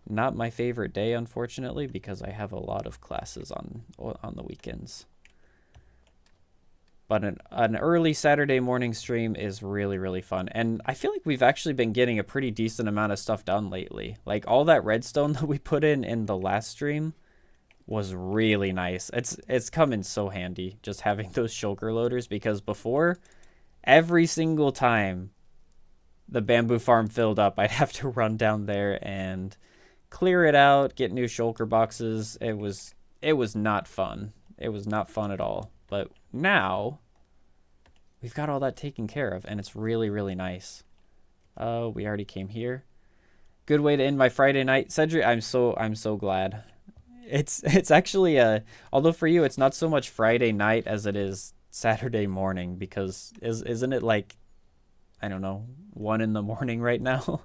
not my favorite day, unfortunately, because I have a lot of classes on the weekends. But an early Saturday morning stream is really, really fun. And I feel like we've actually been getting a pretty decent amount of stuff done lately. Like all that redstone that we put in the last stream was really nice. It's come in so handy just having those shulker loaders, because before, every single time the bamboo farm filled up, I'd have to run down there and clear it out, get new shulker boxes. It was not fun. It was not fun at all. But now we've got all that taken care of, and it's really, really nice. We already came here. Good way to end my Friday night, Cedric. I'm so glad. It's actually although for you it's not so much Friday night as it is Saturday morning, because isn't it like, I don't know, 1 in the morning right now?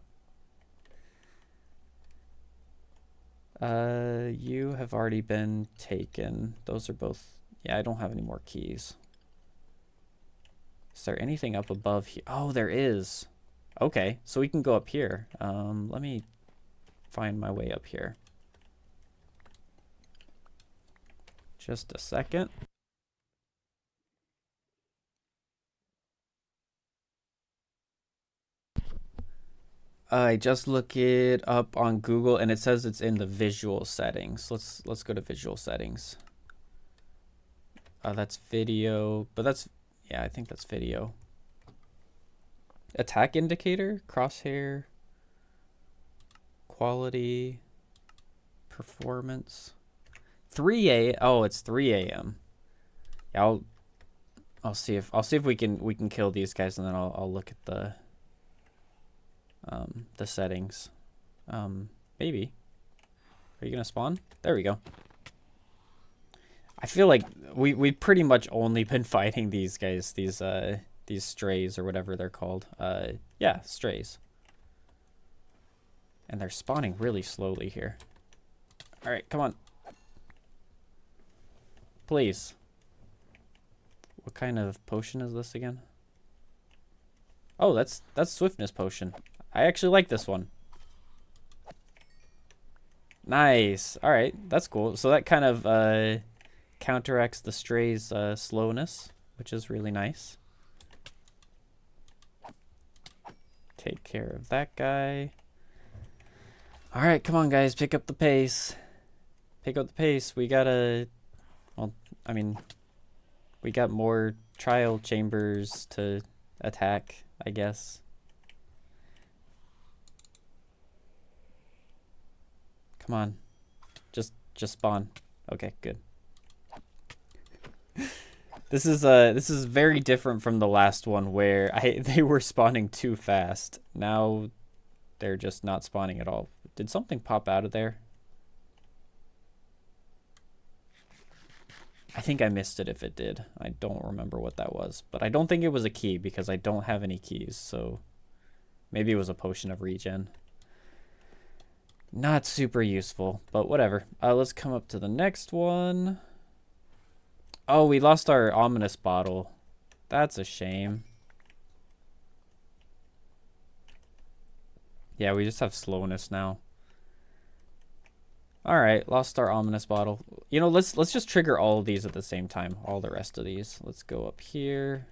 You have already been taken. Those are both. Yeah, I don't have any more keys. Is there anything up above here? Oh, there is. Okay, so we can go up here. Let me find my way up here. Just a second. I just look it up on Google and it says it's in the visual settings. Let's go to visual settings. That's video, but that's, yeah, I think that's video. Attack indicator, crosshair, quality, performance. 3 a.m. Oh, it's 3 a.m. Yeah, I'll see if we can kill these guys, and then I'll look at the settings. Maybe. Are you gonna spawn? There we go. I feel like we've pretty much only been fighting these guys, these strays or whatever they're called. Yeah, strays. And they're spawning really slowly here. All right, come on. Please. What kind of potion is this again? Oh, that's swiftness potion. I actually like this one. Nice. All right, that's cool. So that kind of counteracts the stray's slowness, which is really nice. Take care of that guy. All right, come on, guys, pick up the pace. Pick up the pace. We gotta. Well, I mean, we got more trial chambers to attack, I guess. Come on. Just spawn. Okay, good. This is very different from the last one where they were spawning too fast. Now they're just not spawning at all. Did something pop out of there? I think I missed it if it did. I don't remember what that was. But I don't think it was a key because I don't have any keys. So maybe it was a potion of regen. Not super useful, but whatever. Let's come up to the next one. Oh, we lost our ominous bottle. That's a shame. Yeah, we just have slowness now. All right, lost our ominous bottle. You know, let's just trigger all of these at the same time. All the rest of these. Let's go up here.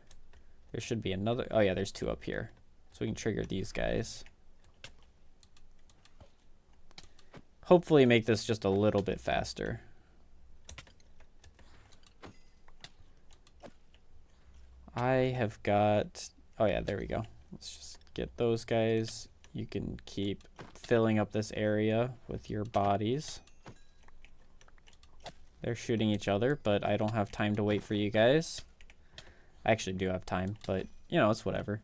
There should be another. Oh yeah, there's two up here. So we can trigger these guys. Hopefully make this just a little bit faster. I have got, oh yeah, there we go. Let's just get those guys. You can keep filling up this area with your bodies. They're shooting each other, but I don't have time to wait for you guys. I actually do have time, but you know, it's whatever.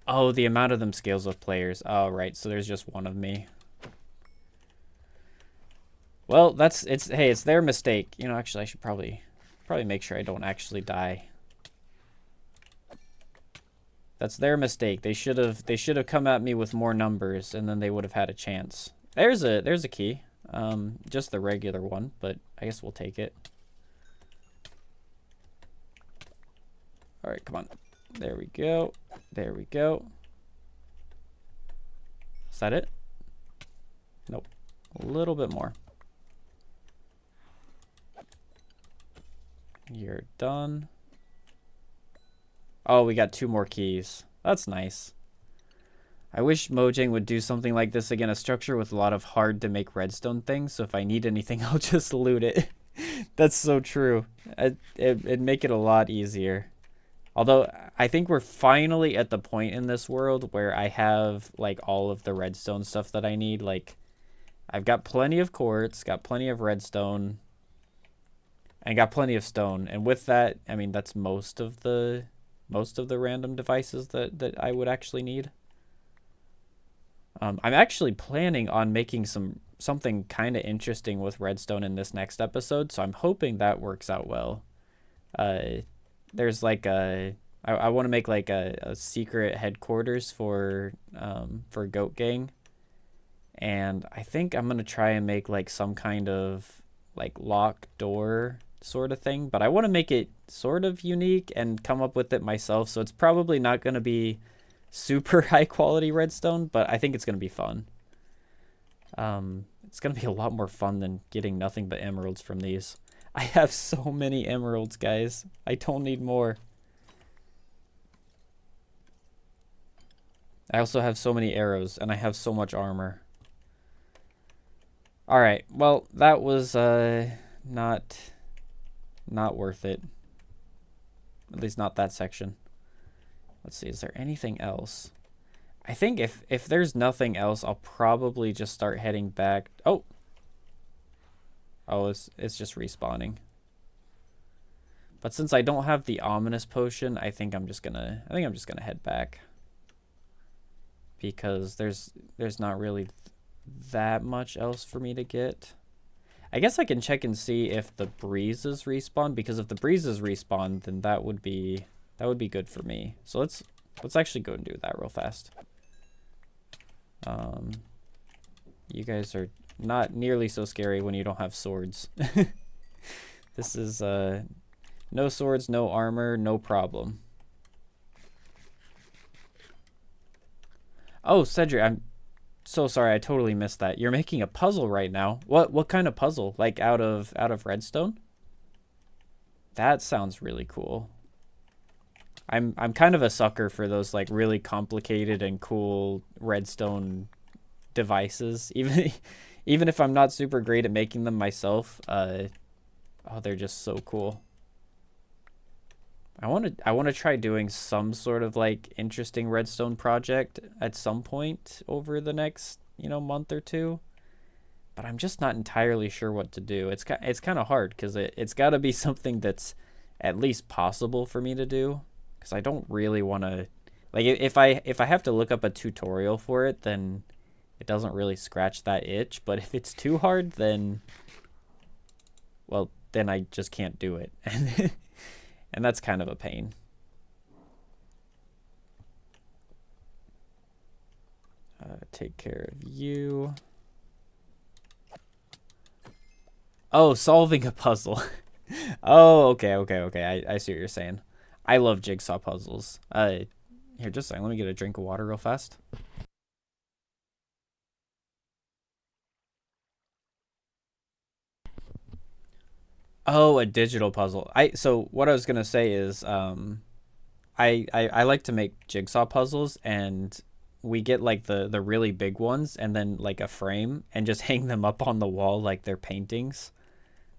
Oh, the amount of them scales with players. Oh, right. So there's just one of me. Well, hey, it's their mistake. You know, actually, I should probably make sure I don't actually die. That's their mistake. They should have come at me with more numbers, and then they would have had a chance. There's a key. Just the regular one, but I guess we'll take it. All right, come on. There we go. There we go. Is that it? Nope. A little bit more. You're done. Oh, we got 2 more keys. That's nice. I wish Mojang would do something like this again, a structure with a lot of hard to make redstone things, so if I need anything, I'll just loot it. That's so true. It'd make it a lot easier. Although, I think we're finally at the point in this world where I have, like, all of the redstone stuff that I need. Like, I've got plenty of quartz, got plenty of redstone, and got plenty of stone. And with that, I mean, that's most of the random devices that I would actually need. I'm actually planning on making something kind of interesting with redstone in this next episode, so I'm hoping that works out well. There's like I want to make like a secret headquarters for Goat Gang, and I think I'm gonna try and make like some kind of like lock door sort of thing, but I want to make it sort of unique and come up with it myself, so it's probably not going to be super high quality redstone, but I think it's going to be fun. It's going to be a lot more fun than getting nothing but emeralds from these. I have so many emeralds, guys. I don't need more. I also have so many arrows, and I have so much armor. All right, well, that was not worth it. At least not that section. Let's see, is there anything else? I think if there's nothing else, I'll probably just start heading back. Oh, it's just respawning. But since I don't have the ominous potion, I think I'm just gonna head back, because there's not really that much else for me to get. I guess I can check and see if the breezes respawn, because if the breezes respawn, then that would be good for me. So let's actually go and do that real fast. You guys are not nearly so scary when you don't have swords. This is no swords, no armor, no problem. Oh, Cedric, I'm so sorry, I totally missed that. You're making a puzzle right now. What kind of puzzle? Like out of redstone? That sounds really cool. I'm kind of a sucker for those like really complicated and cool redstone devices. Even if I'm not super great at making them myself, oh, they're just so cool. I want to try doing some sort of like interesting redstone project at some point over the next, month or two. But I'm just not entirely sure what to do. It's kind of hard because it's got to be something that's at least possible for me to do, because I don't really want to, like, if I have to look up a tutorial for it, then it doesn't really scratch that itch. But if it's too hard, then, well, then I just can't do it. And that's kind of a pain. take care of you. Oh, solving a puzzle. Oh, okay. I see what you're saying. I love jigsaw puzzles. Here, just a second. Let me get a drink of water real fast. Oh, a digital puzzle. So what I was gonna say is, I like to make jigsaw puzzles, and we get like the really big ones, and then like a frame, and just hang them up on the wall like they're paintings.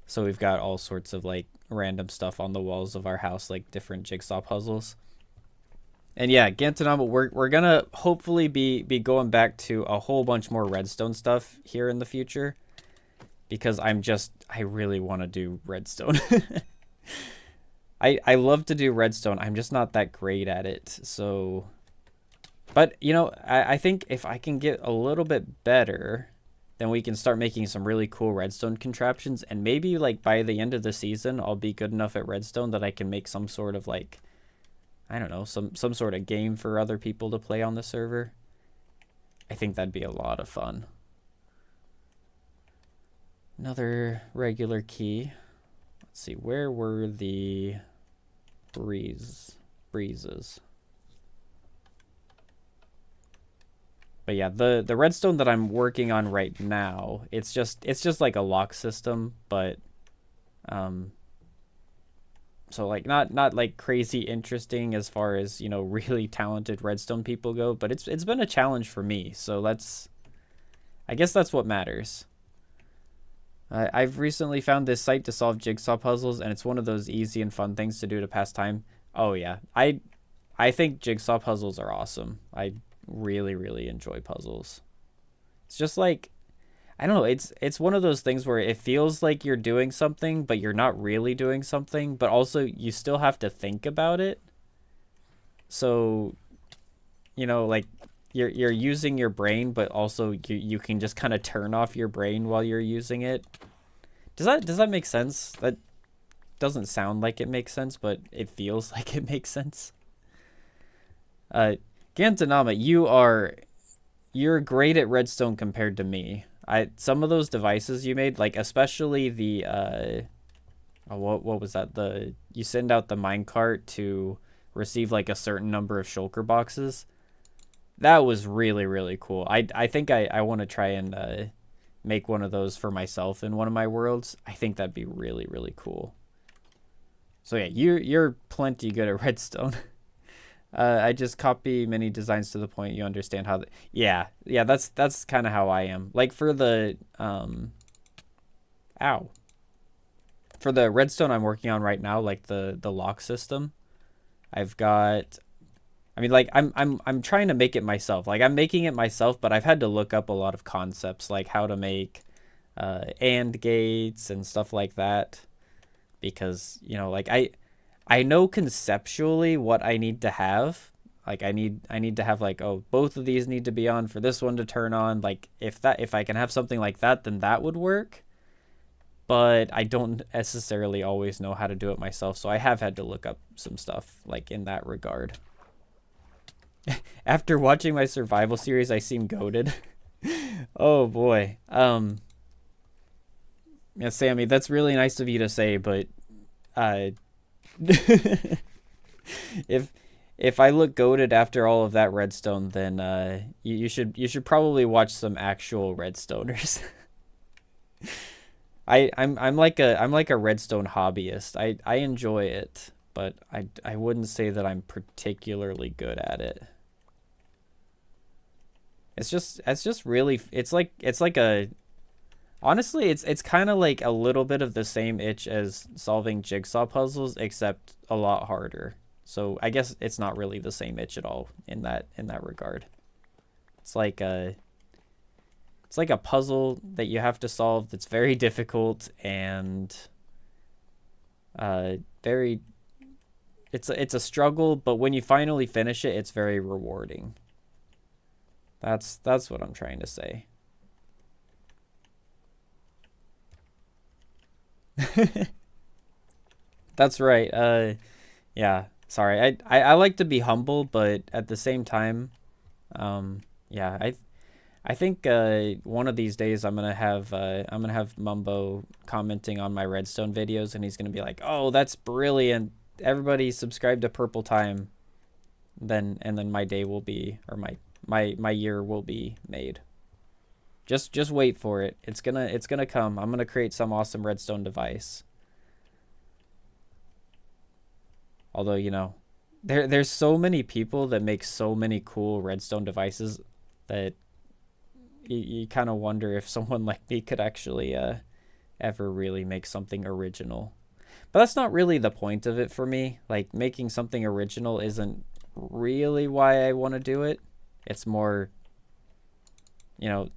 So we've got all sorts of like random stuff on the walls of our house, like different jigsaw puzzles. And yeah, Gantanama, we're gonna hopefully be going back to a whole bunch more redstone stuff here in the future, because I really want to do redstone. I love to do redstone. I'm just not that great at it. So, but you know, I think if I can get a little bit better, then we can start making some really cool redstone contraptions. And maybe like by the end of the season, I'll be good enough at redstone that I can make some sort of like, I don't know, some sort of game for other people to play on the server. I think that'd be a lot of fun. Another regular key. Let's see, where were the breezes? But yeah, the redstone that I'm working on right now, it's just like a lock system, but so like not like crazy interesting as far as, you know, really talented redstone people go, but it's been a challenge for me. So I guess that's what matters. I've recently found this site to solve jigsaw puzzles, and it's one of those easy and fun things to do to pass time. Oh yeah, I think jigsaw puzzles are awesome. I really enjoy puzzles. It's just like, I don't know, it's one of those things where it feels like you're doing something, but you're not really doing something, but also you still have to think about it. So, you know, like you're using your brain, but also you can just kind of turn off your brain while you're using it. Does that make sense? That doesn't sound like it makes sense, but it feels like it makes sense. Gantanama, you're great at redstone compared to me. Some of those devices you made, like especially the what was that? You send out the minecart to receive like a certain number of shulker boxes. That was really cool. I think I want to try and make one of those for myself in one of my worlds. I think that'd be really cool. So yeah, you're plenty good at redstone. I just copy many designs to the point you understand how. Yeah, that's kind of how I am. Like for the ow, for the redstone I'm working on right now, like the lock system, I've got. I mean, like I'm trying to make it myself. Like I'm making it myself, but I've had to look up a lot of concepts, like how to make AND gates and stuff like that, because you know, like I know conceptually what I need to have. Like I need to have like, oh, both of these need to be on for this one to turn on. Like if I can have something like that, then that would work. But I don't necessarily always know how to do it myself, so I have had to look up some stuff like in that regard. After watching my survival series, I seem goated. Oh boy. Yeah, Sammy, that's really nice of you to say, but if I look goated after all of that redstone, then you should probably watch some actual redstoners. I'm like a redstone hobbyist. I enjoy it, but I wouldn't say that I'm particularly good at it. It's just really, it's like a, honestly, it's kind of like a little bit of the same itch as solving jigsaw puzzles, except a lot harder. So I guess it's not really the same itch at all in that regard. It's like a puzzle that you have to solve that's very difficult and very, it's a struggle, but when you finally finish it, it's very rewarding. That's what I'm trying to say. That's right. Yeah. Sorry. I like to be humble, but at the same time, yeah, I think one of these days I'm gonna have Mumbo commenting on my redstone videos, and he's gonna be like, "Oh, that's brilliant! Everybody subscribe to Purple Time." Then my day will be, or my year will be made. Just wait for it. It's gonna come. I'm gonna create some awesome redstone device. Although, you know, there's so many people that make so many cool redstone devices that you kind of wonder if someone like me could actually ever really make something original. But that's not really the point of it for me. Like, making something original isn't really why I want to do it. It's more, you know,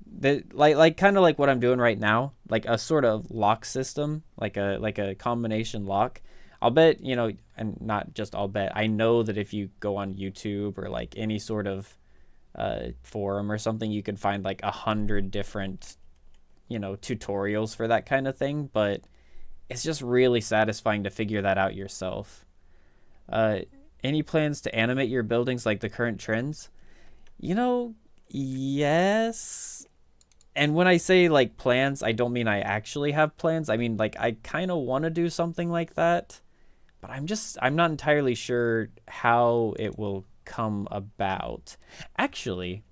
like kind of like what I'm doing right now, like a sort of lock system, like a combination lock. I'll bet, you know, and not just I'll bet, I know that if you go on YouTube or like any sort of forum or something, you could find like 100 different, you know, tutorials for that kind of thing. But it's just really satisfying to figure that out yourself. Any plans to animate your buildings like the current trends? You know, yes. And when I say like plans, I don't mean I actually have plans. I mean, like, I kind of want to do something like that, but I'm not entirely sure how it will come about. Actually,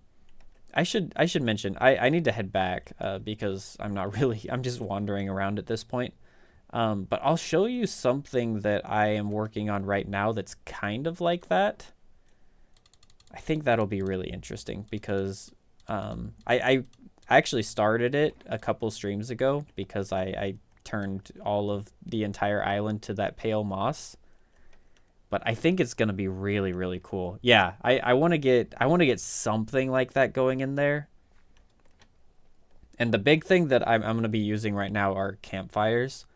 I should mention I need to head back because I'm just wandering around at this point. But I'll show you something that I am working on right now that's kind of like that. I think that'll be really interesting because I actually started it a couple streams ago because I turned all of the entire island to that pale moss. But I think it's gonna be really, really cool. Yeah, I want to get something like that going in there. And the big thing that I'm gonna be using right now are campfires,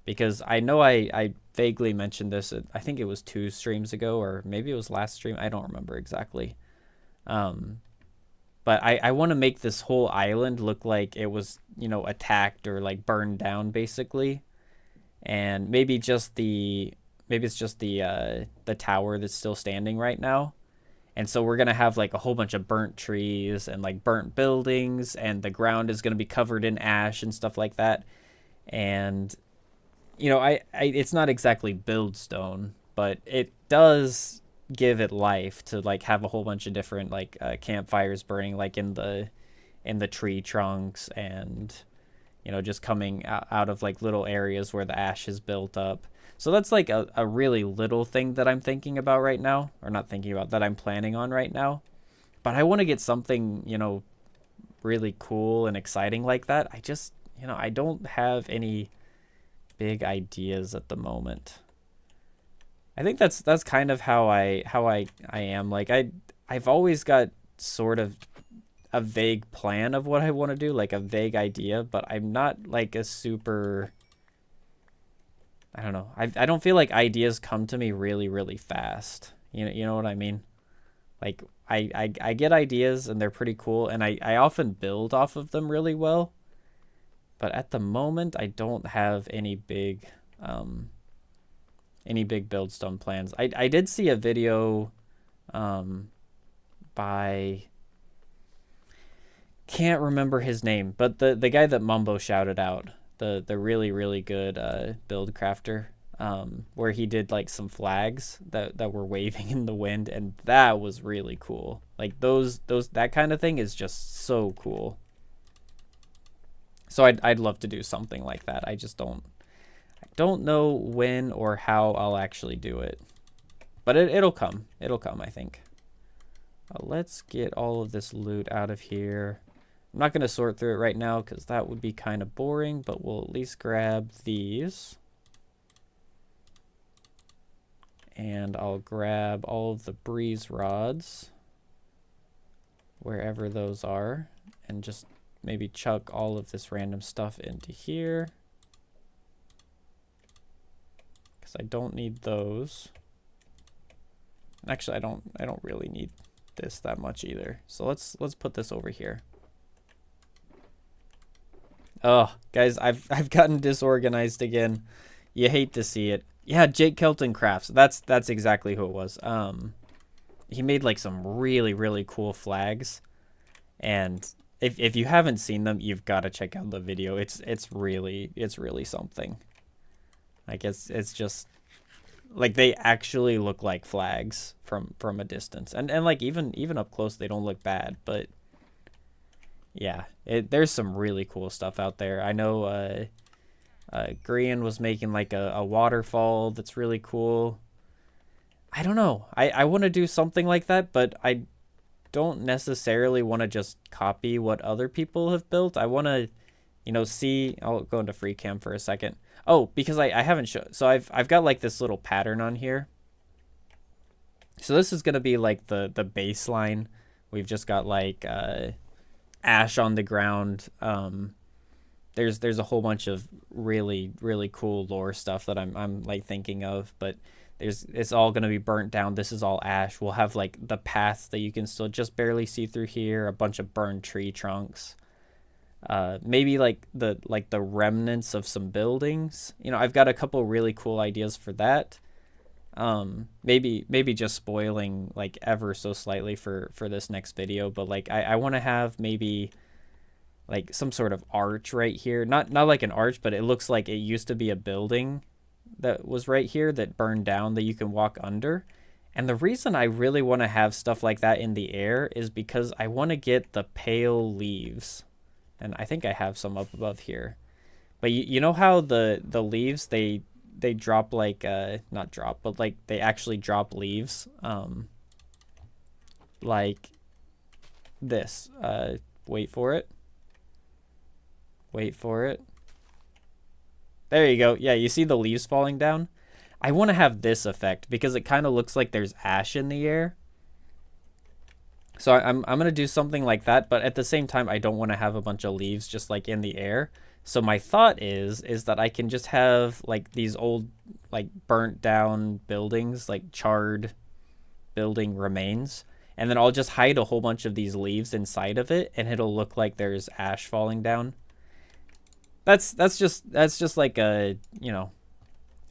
because I know I vaguely mentioned this. I think it was 2 streams ago, or maybe it was last stream. I don't remember exactly. But I want to make this whole island look like it was, you know, attacked or like burned down basically, and maybe it's just the tower that's still standing right now. And so we're gonna have like a whole bunch of burnt trees and like burnt buildings, and the ground is gonna be covered in ash and stuff like that. And you know, it's not exactly build stone, but it does give it life to like have a whole bunch of different like campfires burning like in the tree trunks, and you know, just coming out of like little areas where the ash is built up. So that's like a really little thing that I'm thinking about right now, or not thinking about, that I'm planning on right now. But I want to get something, you know, really cool and exciting like that. I just, you know, I don't have any big ideas at the moment. I think that's kind of how I am. Like I've always got sort of a vague plan of what I want to do, like a vague idea, but I'm not like a super, I don't know. I don't feel like ideas come to me really, really fast. You know what I mean? Like I get ideas and they're pretty cool, and I often build off of them really well. But at the moment I don't have any big build stone plans. I did see a video by, can't remember his name, but the guy that Mumbo shouted out, the really, really good build crafter, where he did like some flags that were waving in the wind, and that was really cool. Like those that kind of thing is just so cool. So I'd love to do something like that. I just don't know when or how I'll actually do it, but it'll come. It'll come, I think. Let's get all of this loot out of here. I'm not going to sort through it right now because that would be kind of boring, but we'll at least grab these. And I'll grab all of the breeze rods, wherever those are, and just maybe chuck all of this random stuff into here, because I don't need those. Actually, I don't really need this that much either. So let's put this over here. Oh, guys, I've gotten disorganized again. You hate to see it. Yeah, Jake Kelton Crafts. That's exactly who it was. He made like some really, really cool flags, and if you haven't seen them, you've got to check out the video. It's really something. Like it's just like they actually look like flags from a distance, and like even up close they don't look bad. But yeah, there's some really cool stuff out there. I know Grian was making like a waterfall that's really cool. I don't know. I want to do something like that, but I don't necessarily want to just copy what other people have built. I want to, see. I'll go into free cam for a second. Oh, because I haven't shown. So I've got like this little pattern on here. So this is gonna be like the baseline. We've just got like ash on the ground. There's a whole bunch of really cool lore stuff that I'm like thinking of, but it's all gonna be burnt down. This is all ash. We'll have like the paths that you can still just barely see through here, a bunch of burned tree trunks. Maybe like the remnants of some buildings. I've got a couple really cool ideas for that. Maybe just spoiling like ever so slightly for this next video, but like I want to have maybe like some sort of arch right here. Not like an arch, but it looks like it used to be a building that was right here that burned down that you can walk under. And the reason I really want to have stuff like that in the air is because I want to get the pale leaves. And I think I have some up above here. But you know how the leaves, they drop like, not drop, but like they actually drop leaves. Like this. Wait for it. Wait for it. There you go. Yeah, you see the leaves falling down? I want to have this effect because it kind of looks like there's ash in the air. So I'm going to do something like that, but at the same time, I don't want to have a bunch of leaves just like in the air. So my thought is that I can just have like these old like burnt down buildings, like charred building remains, and then I'll just hide a whole bunch of these leaves inside of it, and it'll look like there's ash falling down. That's just like a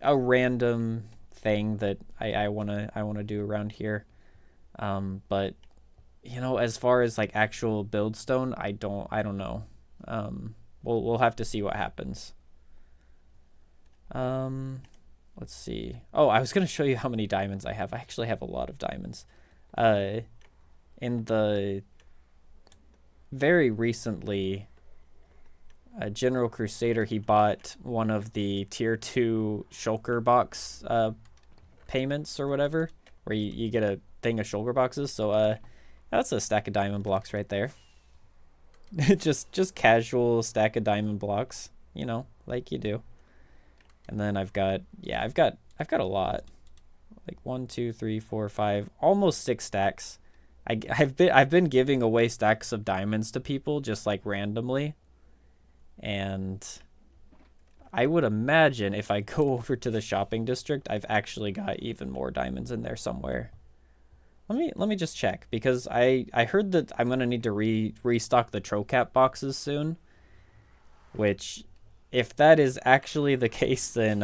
a random thing that I wanna do around here. But as far as like actual build stone, I don't know. We'll have to see what happens. Let's see. Oh, I was gonna show you how many diamonds I have. I actually have a lot of diamonds. In the very recently, General Crusader, he bought one of the tier 2 shulker box payments or whatever, where you get a thing of shulker boxes. So that's a stack of diamond blocks right there. just casual stack of diamond blocks, like you do. And then I've got a lot, like 1 2 3 4 5, almost 6 stacks. I've been giving away stacks of diamonds to people just like randomly. And I would imagine if I go over to the shopping district, I've actually got even more diamonds in there somewhere. Let me just check, because I heard that I'm gonna need to restock the Trocap boxes soon. Which, if that is actually the case, then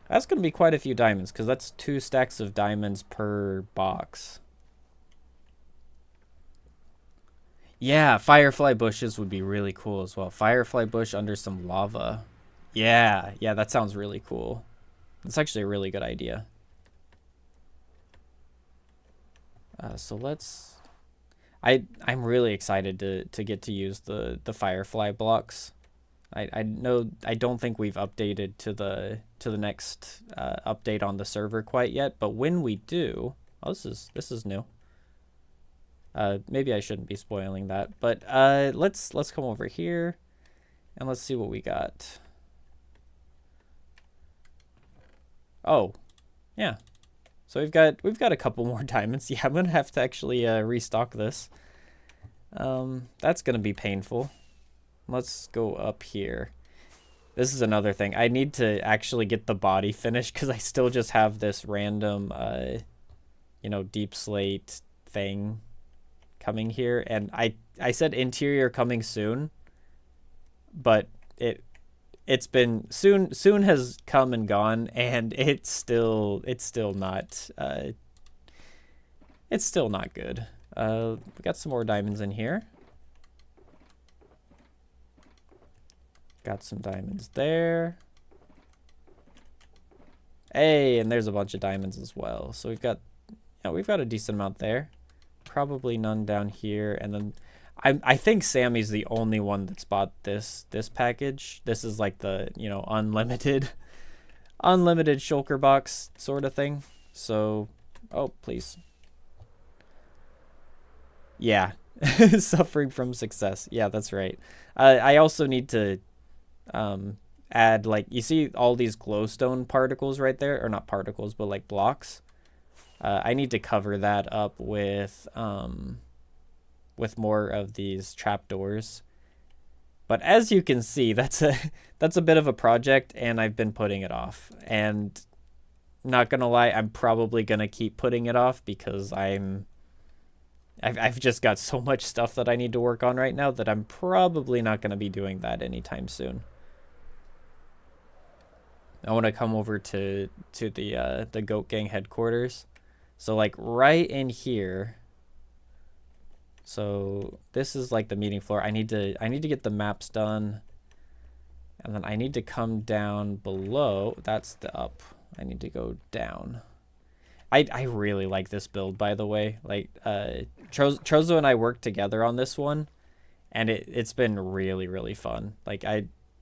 that's gonna be quite a few diamonds, because that's 2 stacks of diamonds per box. Yeah, firefly bushes would be really cool as well. Firefly bush under some lava. Yeah, that sounds really cool. That's actually a really good idea. So let's... I'm really excited to get to use the firefly blocks. I don't think we've updated to the next update on the server quite yet, but when we do... Oh, this is new. Maybe I shouldn't be spoiling that, but let's come over here and let's see what we got. Oh, yeah. So we've got a couple more diamonds. Yeah, I'm gonna have to actually restock this. That's gonna be painful. Let's go up here. This is another thing. I need to actually get the body finished because I still just have this random, deep slate thing coming here, and I said interior coming soon, but it's been soon has come and gone, and it's still not good. We got some more diamonds in here. Got some diamonds there. Hey, and there's a bunch of diamonds as well. So we've got a decent amount there. Probably none down here. And then I think Sammy's the only one that's bought this package. This is like the, unlimited shulker box sort of thing. So, oh, please. Yeah. Suffering from success. Yeah, that's right. I also need to add, like, you see all these glowstone particles right there, or not particles, but like blocks. I need to cover that up with more of these trapdoors. But as you can see, that's a bit of a project, and I've been putting it off. And not gonna lie, I'm probably gonna keep putting it off because I've just got so much stuff that I need to work on right now that I'm probably not gonna be doing that anytime soon. I want to come over to the Goat Gang headquarters. So like right in here. So this is like the meeting floor. I need to get the maps done. And then I need to come down below. That's the up. I need to go down. I really like this build, by the way. Like Trozo and I worked together on this one, and it's been really, really fun. Like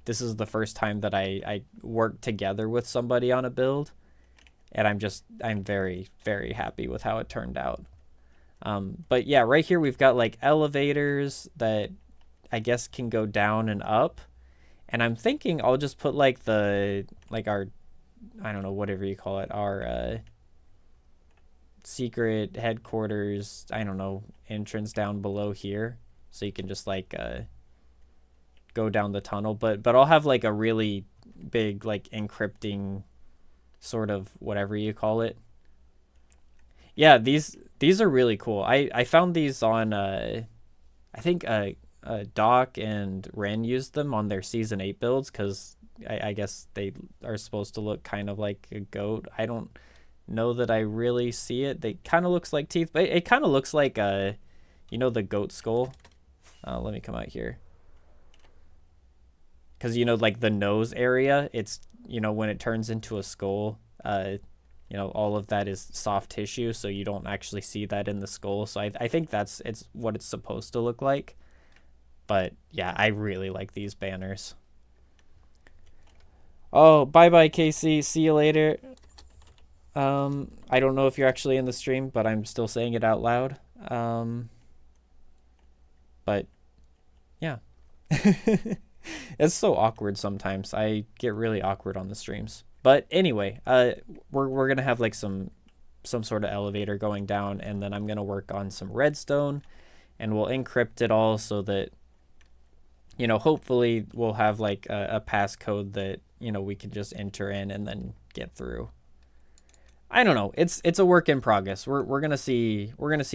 this is the first time that I worked together with somebody on a build, and I'm very, very happy with how it turned out. But yeah, right here we've got like elevators that I guess can go down and up, and I'm thinking I'll just put like our, I don't know, whatever you call it, our secret headquarters, I don't know, entrance down below here, so you can just like go down the tunnel, but I'll have like a really big like encrypting sort of whatever you call it. Yeah, these are really cool. I found these on I think Doc and Ren used them on their season 8 builds because I guess they are supposed to look kind of like a goat. I don't know that I really see it. They kind of looks like teeth, but it kind of looks like the goat skull. Let me come out here. Because, like the nose area, it's, when it turns into a skull, all of that is soft tissue, so you don't actually see that in the skull. So I think it's what it's supposed to look like. But yeah, I really like these banners. Oh, bye-bye, Casey. See you later. I don't know if you're actually in the stream, but I'm still saying it out loud. But yeah. It's so awkward sometimes. I get really awkward on the streams. But anyway, we're gonna have like some sort of elevator going down, and then I'm gonna work on some redstone, and we'll encrypt it all so that hopefully we'll have like a passcode that we can just enter in and then get through. I don't know. It's a work in progress. We're gonna see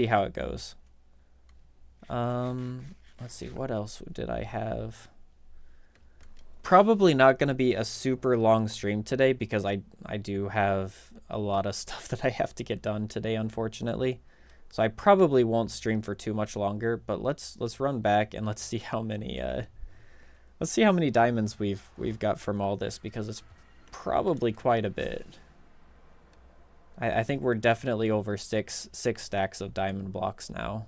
how it goes. Let's see, what else did I have? Probably not going to be a super long stream today because I do have a lot of stuff that I have to get done today, unfortunately. So I probably won't stream for too much longer, but let's run back and let's see how many diamonds we've got from all this, because it's probably quite a bit. I think we're definitely over six stacks of diamond blocks now.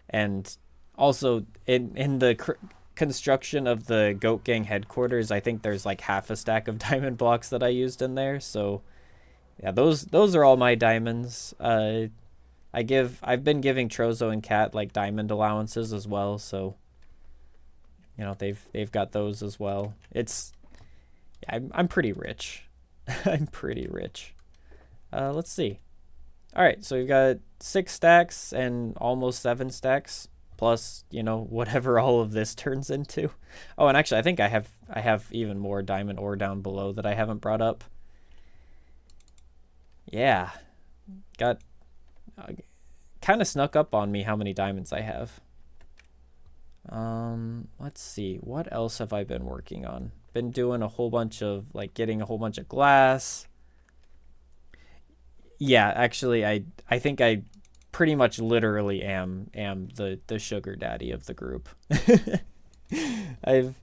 And also in the construction of the Goat Gang headquarters, I think there's like half a stack of diamond blocks that I used in there. So yeah, those are all my diamonds. I've been giving Trozo and Cat like diamond allowances as well, so they've got those as well. I'm pretty rich. I'm pretty rich. Let's see. All right, so we've got 6 stacks and almost 7 stacks, plus whatever all of this turns into. Oh, and actually I think I have even more diamond ore down below that I haven't brought up. Yeah, got kind of snuck up on me how many diamonds I have. Let's see, what else have I been working on? Been doing a whole bunch of like getting a whole bunch of glass. Yeah, actually I think I pretty much literally am the sugar daddy of the group. I've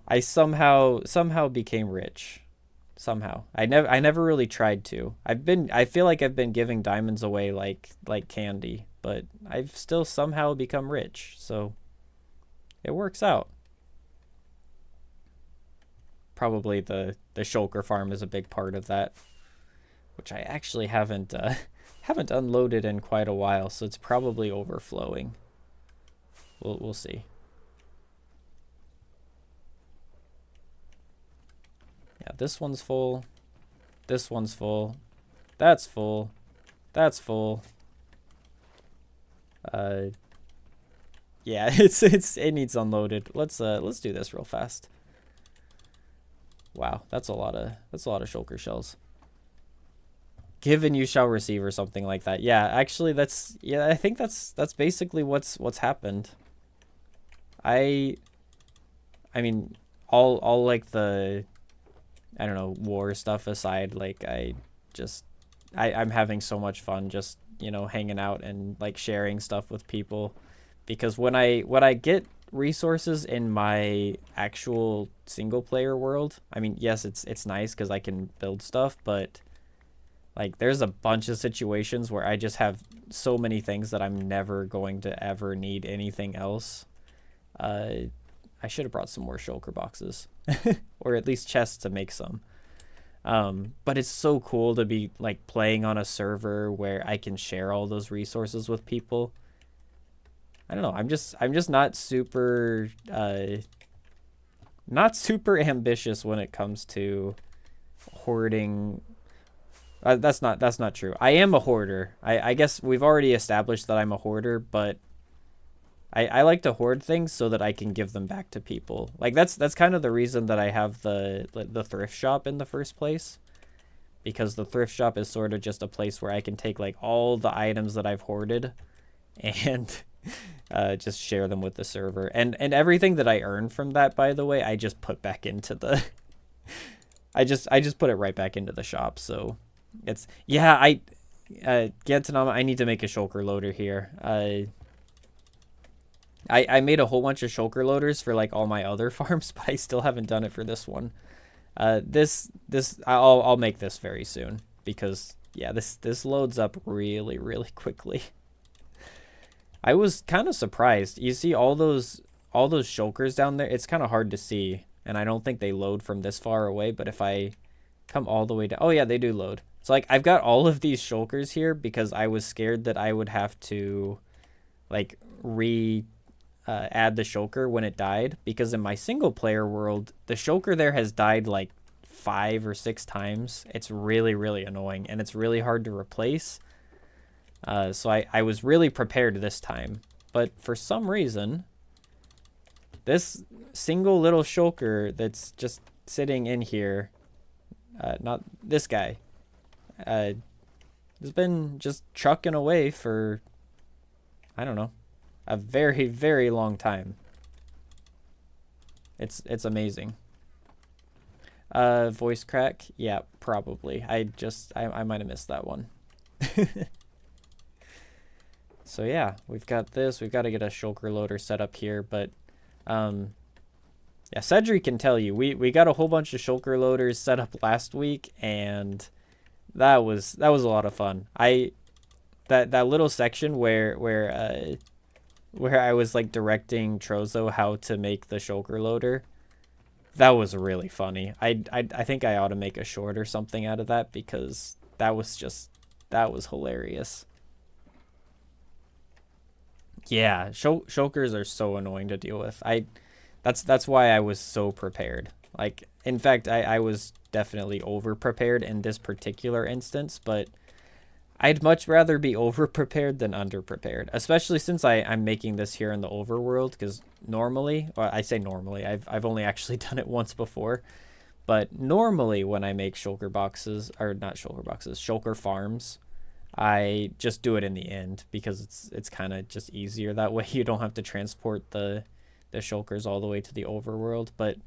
I somehow became rich. Somehow. I never really tried to. I feel like I've been giving diamonds away like candy, but I've still somehow become rich. So it works out. Probably the shulker farm is a big part of that, which I actually haven't unloaded in quite a while, so it's probably overflowing. We'll see. Yeah, this one's full. This one's full. That's full. That's full. Yeah, it needs unloaded. Let's do this real fast. Wow, that's a lot of shulker shells. Given you shall receive or something like that. Yeah, actually I think that's basically what's happened. I mean, all like the, I don't know, war stuff aside, like I'm having so much fun just, hanging out and like sharing stuff with people, because when I get resources in my actual single player world, I mean, yes, it's nice because I can build stuff, but like there's a bunch of situations where I just have so many things that I'm never going to ever need anything else. I should have brought some more shulker boxes or at least chests to make some. But it's so cool to be like playing on a server where I can share all those resources with people. I don't know. I'm just not super ambitious when it comes to hoarding. That's not true. I am a hoarder. I guess we've already established that I'm a hoarder, but I like to hoard things so that I can give them back to people. Like that's kind of the reason that I have the thrift shop in the first place, because the thrift shop is sort of just a place where I can take like all the items that I've hoarded and just share them with the server. And everything that I earn from that, by the way, I just put back into the I just put it right back into the shop. So it's, yeah, Gantanama, I need to make a shulker loader here. I made a whole bunch of shulker loaders for like all my other farms, but I still haven't done it for this one. I'll make this very soon, because yeah, this loads up really, really quickly. I was kind of surprised. You see all those shulkers down there? It's kind of hard to see, and I don't think they load from this far away, but if I come all the way down, oh yeah, they do load. So like I've got all of these shulkers here because I was scared that I would have to like add the shulker when it died, because in my single player world the shulker there has died like 5 or 6 times. It's really, really annoying, and it's really hard to replace. So I was really prepared this time, but for some reason this single little shulker that's just sitting in here, not this guy, has been just trucking away for, I don't know, a very, very long time. It's amazing. Voice crack? Yeah, probably. I might have missed that one. So yeah, we've got this. We've got to get a shulker loader set up here, but yeah, Cedric can tell you, we got a whole bunch of shulker loaders set up last week, and that was a lot of fun. That little section where I was like directing Trozo how to make the shulker loader, that was really funny. I think I ought to make a short or something out of that, because that was hilarious. Yeah, shulkers are so annoying to deal with. That's why I was so prepared. Like, in fact, I was definitely over prepared in this particular instance, but I'd much rather be over prepared than under prepared, especially since I'm making this here in the overworld, because normally, well, I say normally, I've only actually done it once before, but normally when I make shulker boxes, or not shulker boxes, shulker farms, I just do it in the end, because it's kind of just easier that way. You don't have to transport the shulkers all the way to the overworld. But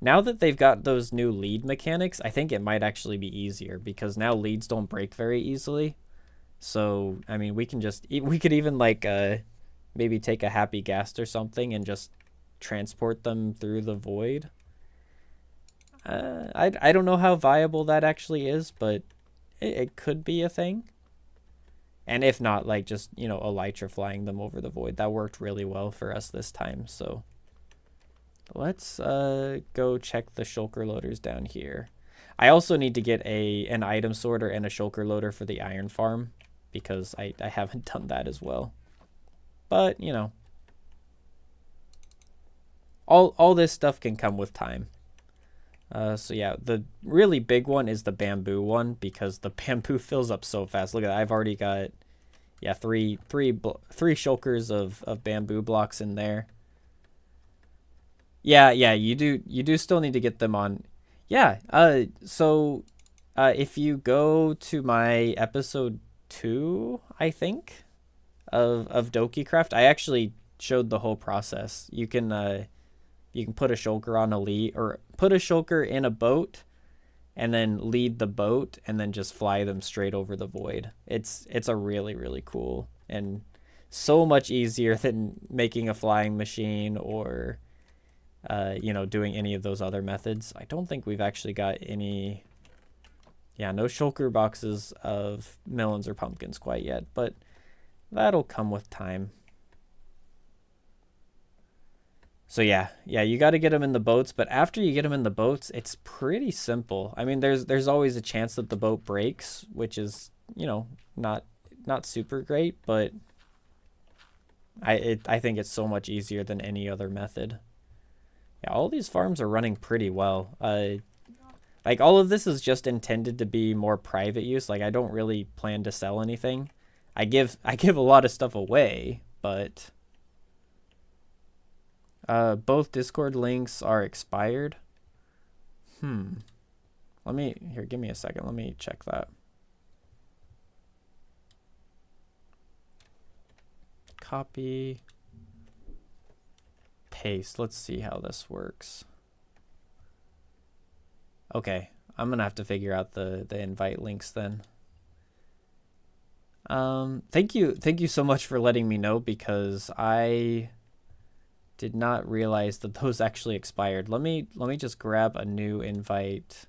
now that they've got those new lead mechanics, I think it might actually be easier, because now leads don't break very easily. So I mean, we could even like maybe take a happy ghast or something and just transport them through the void. I don't know how viable that actually is, but it could be a thing. And if not, like just, you know, elytra flying them over the void. That worked really well for us this time. So let's go check the shulker loaders down here. I also need to get an item sorter and a shulker loader for the iron farm because I haven't done that as well. But, you know, all this stuff can come with time. So yeah, the really big one is the bamboo one because the bamboo fills up so fast. Look at that. I've already got, yeah, three shulkers of bamboo blocks in there. Yeah, you do still need to get them on. Yeah, so if you go to my episode 2, I think, of Dokicraft, I actually showed the whole process. You can put a shulker on a lead, or put a shulker in a boat and then lead the boat and then just fly them straight over the void. It's a really, really cool and so much easier than making a flying machine or you know, doing any of those other methods. I don't think we've actually got any, yeah, no shulker boxes of melons or pumpkins quite yet, but that'll come with time. So yeah, you got to get them in the boats, but after you get them in the boats, it's pretty simple. I mean, there's always a chance that the boat breaks, which is, you know, not super great, but I think it's so much easier than any other method. Yeah, all these farms are running pretty well. Like all of this is just intended to be more private use. Like I don't really plan to sell anything. I give a lot of stuff away, but both Discord links are expired. Give me a second. Let me check that. Copy. Paste. Let's see how this works. Okay, I'm gonna have to figure out the invite links then. Thank you so much for letting me know because I did not realize that those actually expired. Let me just grab a new invite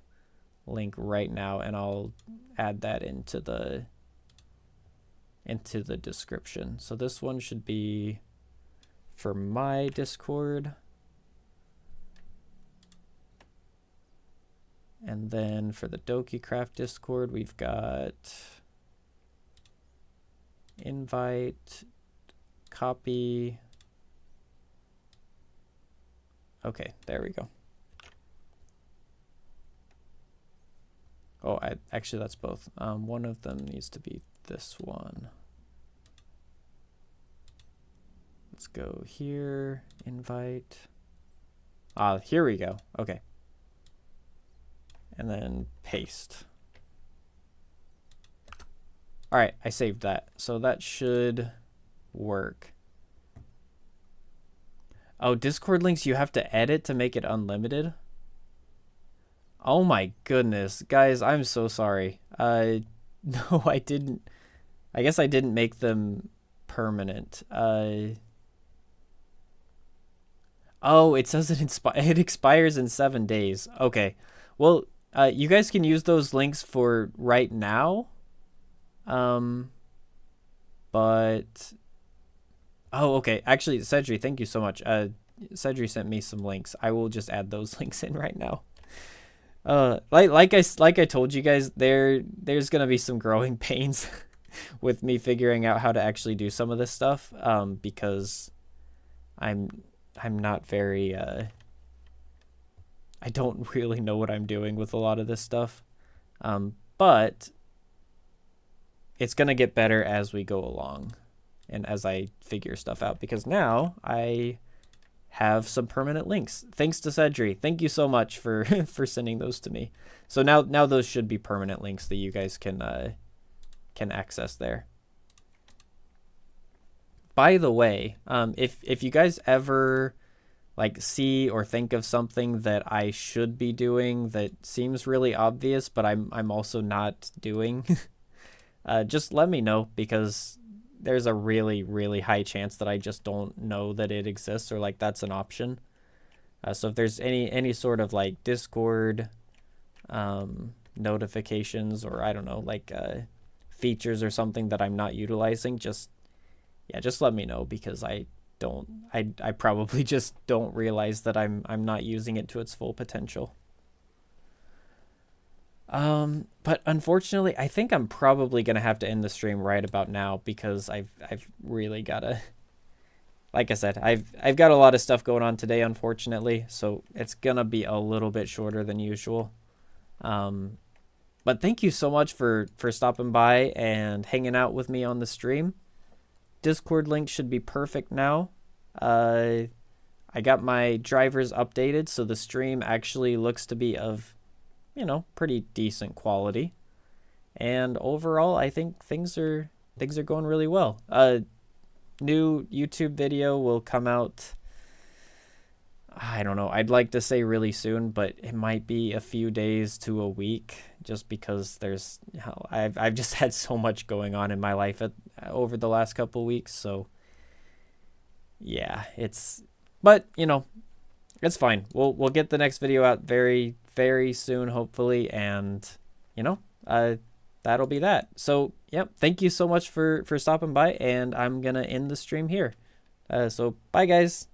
link right now and I'll add that into the description. So this one should be for my Discord. And then for the Dokicraft Discord, we've got invite, copy. Okay, there we go. Oh, actually that's both. One of them needs to be this one. Let's go here, invite. Here we go. Okay. And then paste. All right, I saved that. So that should work. Oh, Discord links you have to edit to make it unlimited? Oh my goodness. Guys, I'm so sorry. No, I didn't. I guess I didn't make them permanent. Oh, it says it expires in 7 days. Okay. Well, you guys can use those links for right now. But oh, okay. Actually, Cedri, thank you so much. Cedri sent me some links. I will just add those links in right now. Like I told you guys, there's gonna be some growing pains with me figuring out how to actually do some of this stuff. Because I'm not very I don't really know what I'm doing with a lot of this stuff. But it's gonna get better as we go along and as I figure stuff out, because now I have some permanent links. Thanks to Cedri. Thank you so much for for sending those to me. So now those should be permanent links that you guys can access there. By the way, if you guys ever like see or think of something that I should be doing that seems really obvious, but I'm also not doing, just let me know, because there's a really, really high chance that I just don't know that it exists, or like that's an option. So if there's any sort of like Discord notifications, or I don't know, like features or something that I'm not utilizing, just let me know, because I probably just don't realize that I'm not using it to its full potential. But unfortunately, I think I'm probably gonna have to end the stream right about now, because I've really gotta, like I said, I've got a lot of stuff going on today, unfortunately, so it's gonna be a little bit shorter than usual. But thank you so much for stopping by and hanging out with me on the stream. Discord link should be perfect now. I got my drivers updated, so the stream actually looks to be of, pretty decent quality. And overall, I think things are going really well. New YouTube video will come out, I don't know, I'd like to say really soon, but it might be a few days to a week, just because I've just had so much going on in my life over the last couple weeks. So yeah, but it's fine. We'll get the next video out very, very soon, hopefully, and that'll be that. So yep, thank you so much for stopping by, and I'm gonna end the stream here. So bye, guys.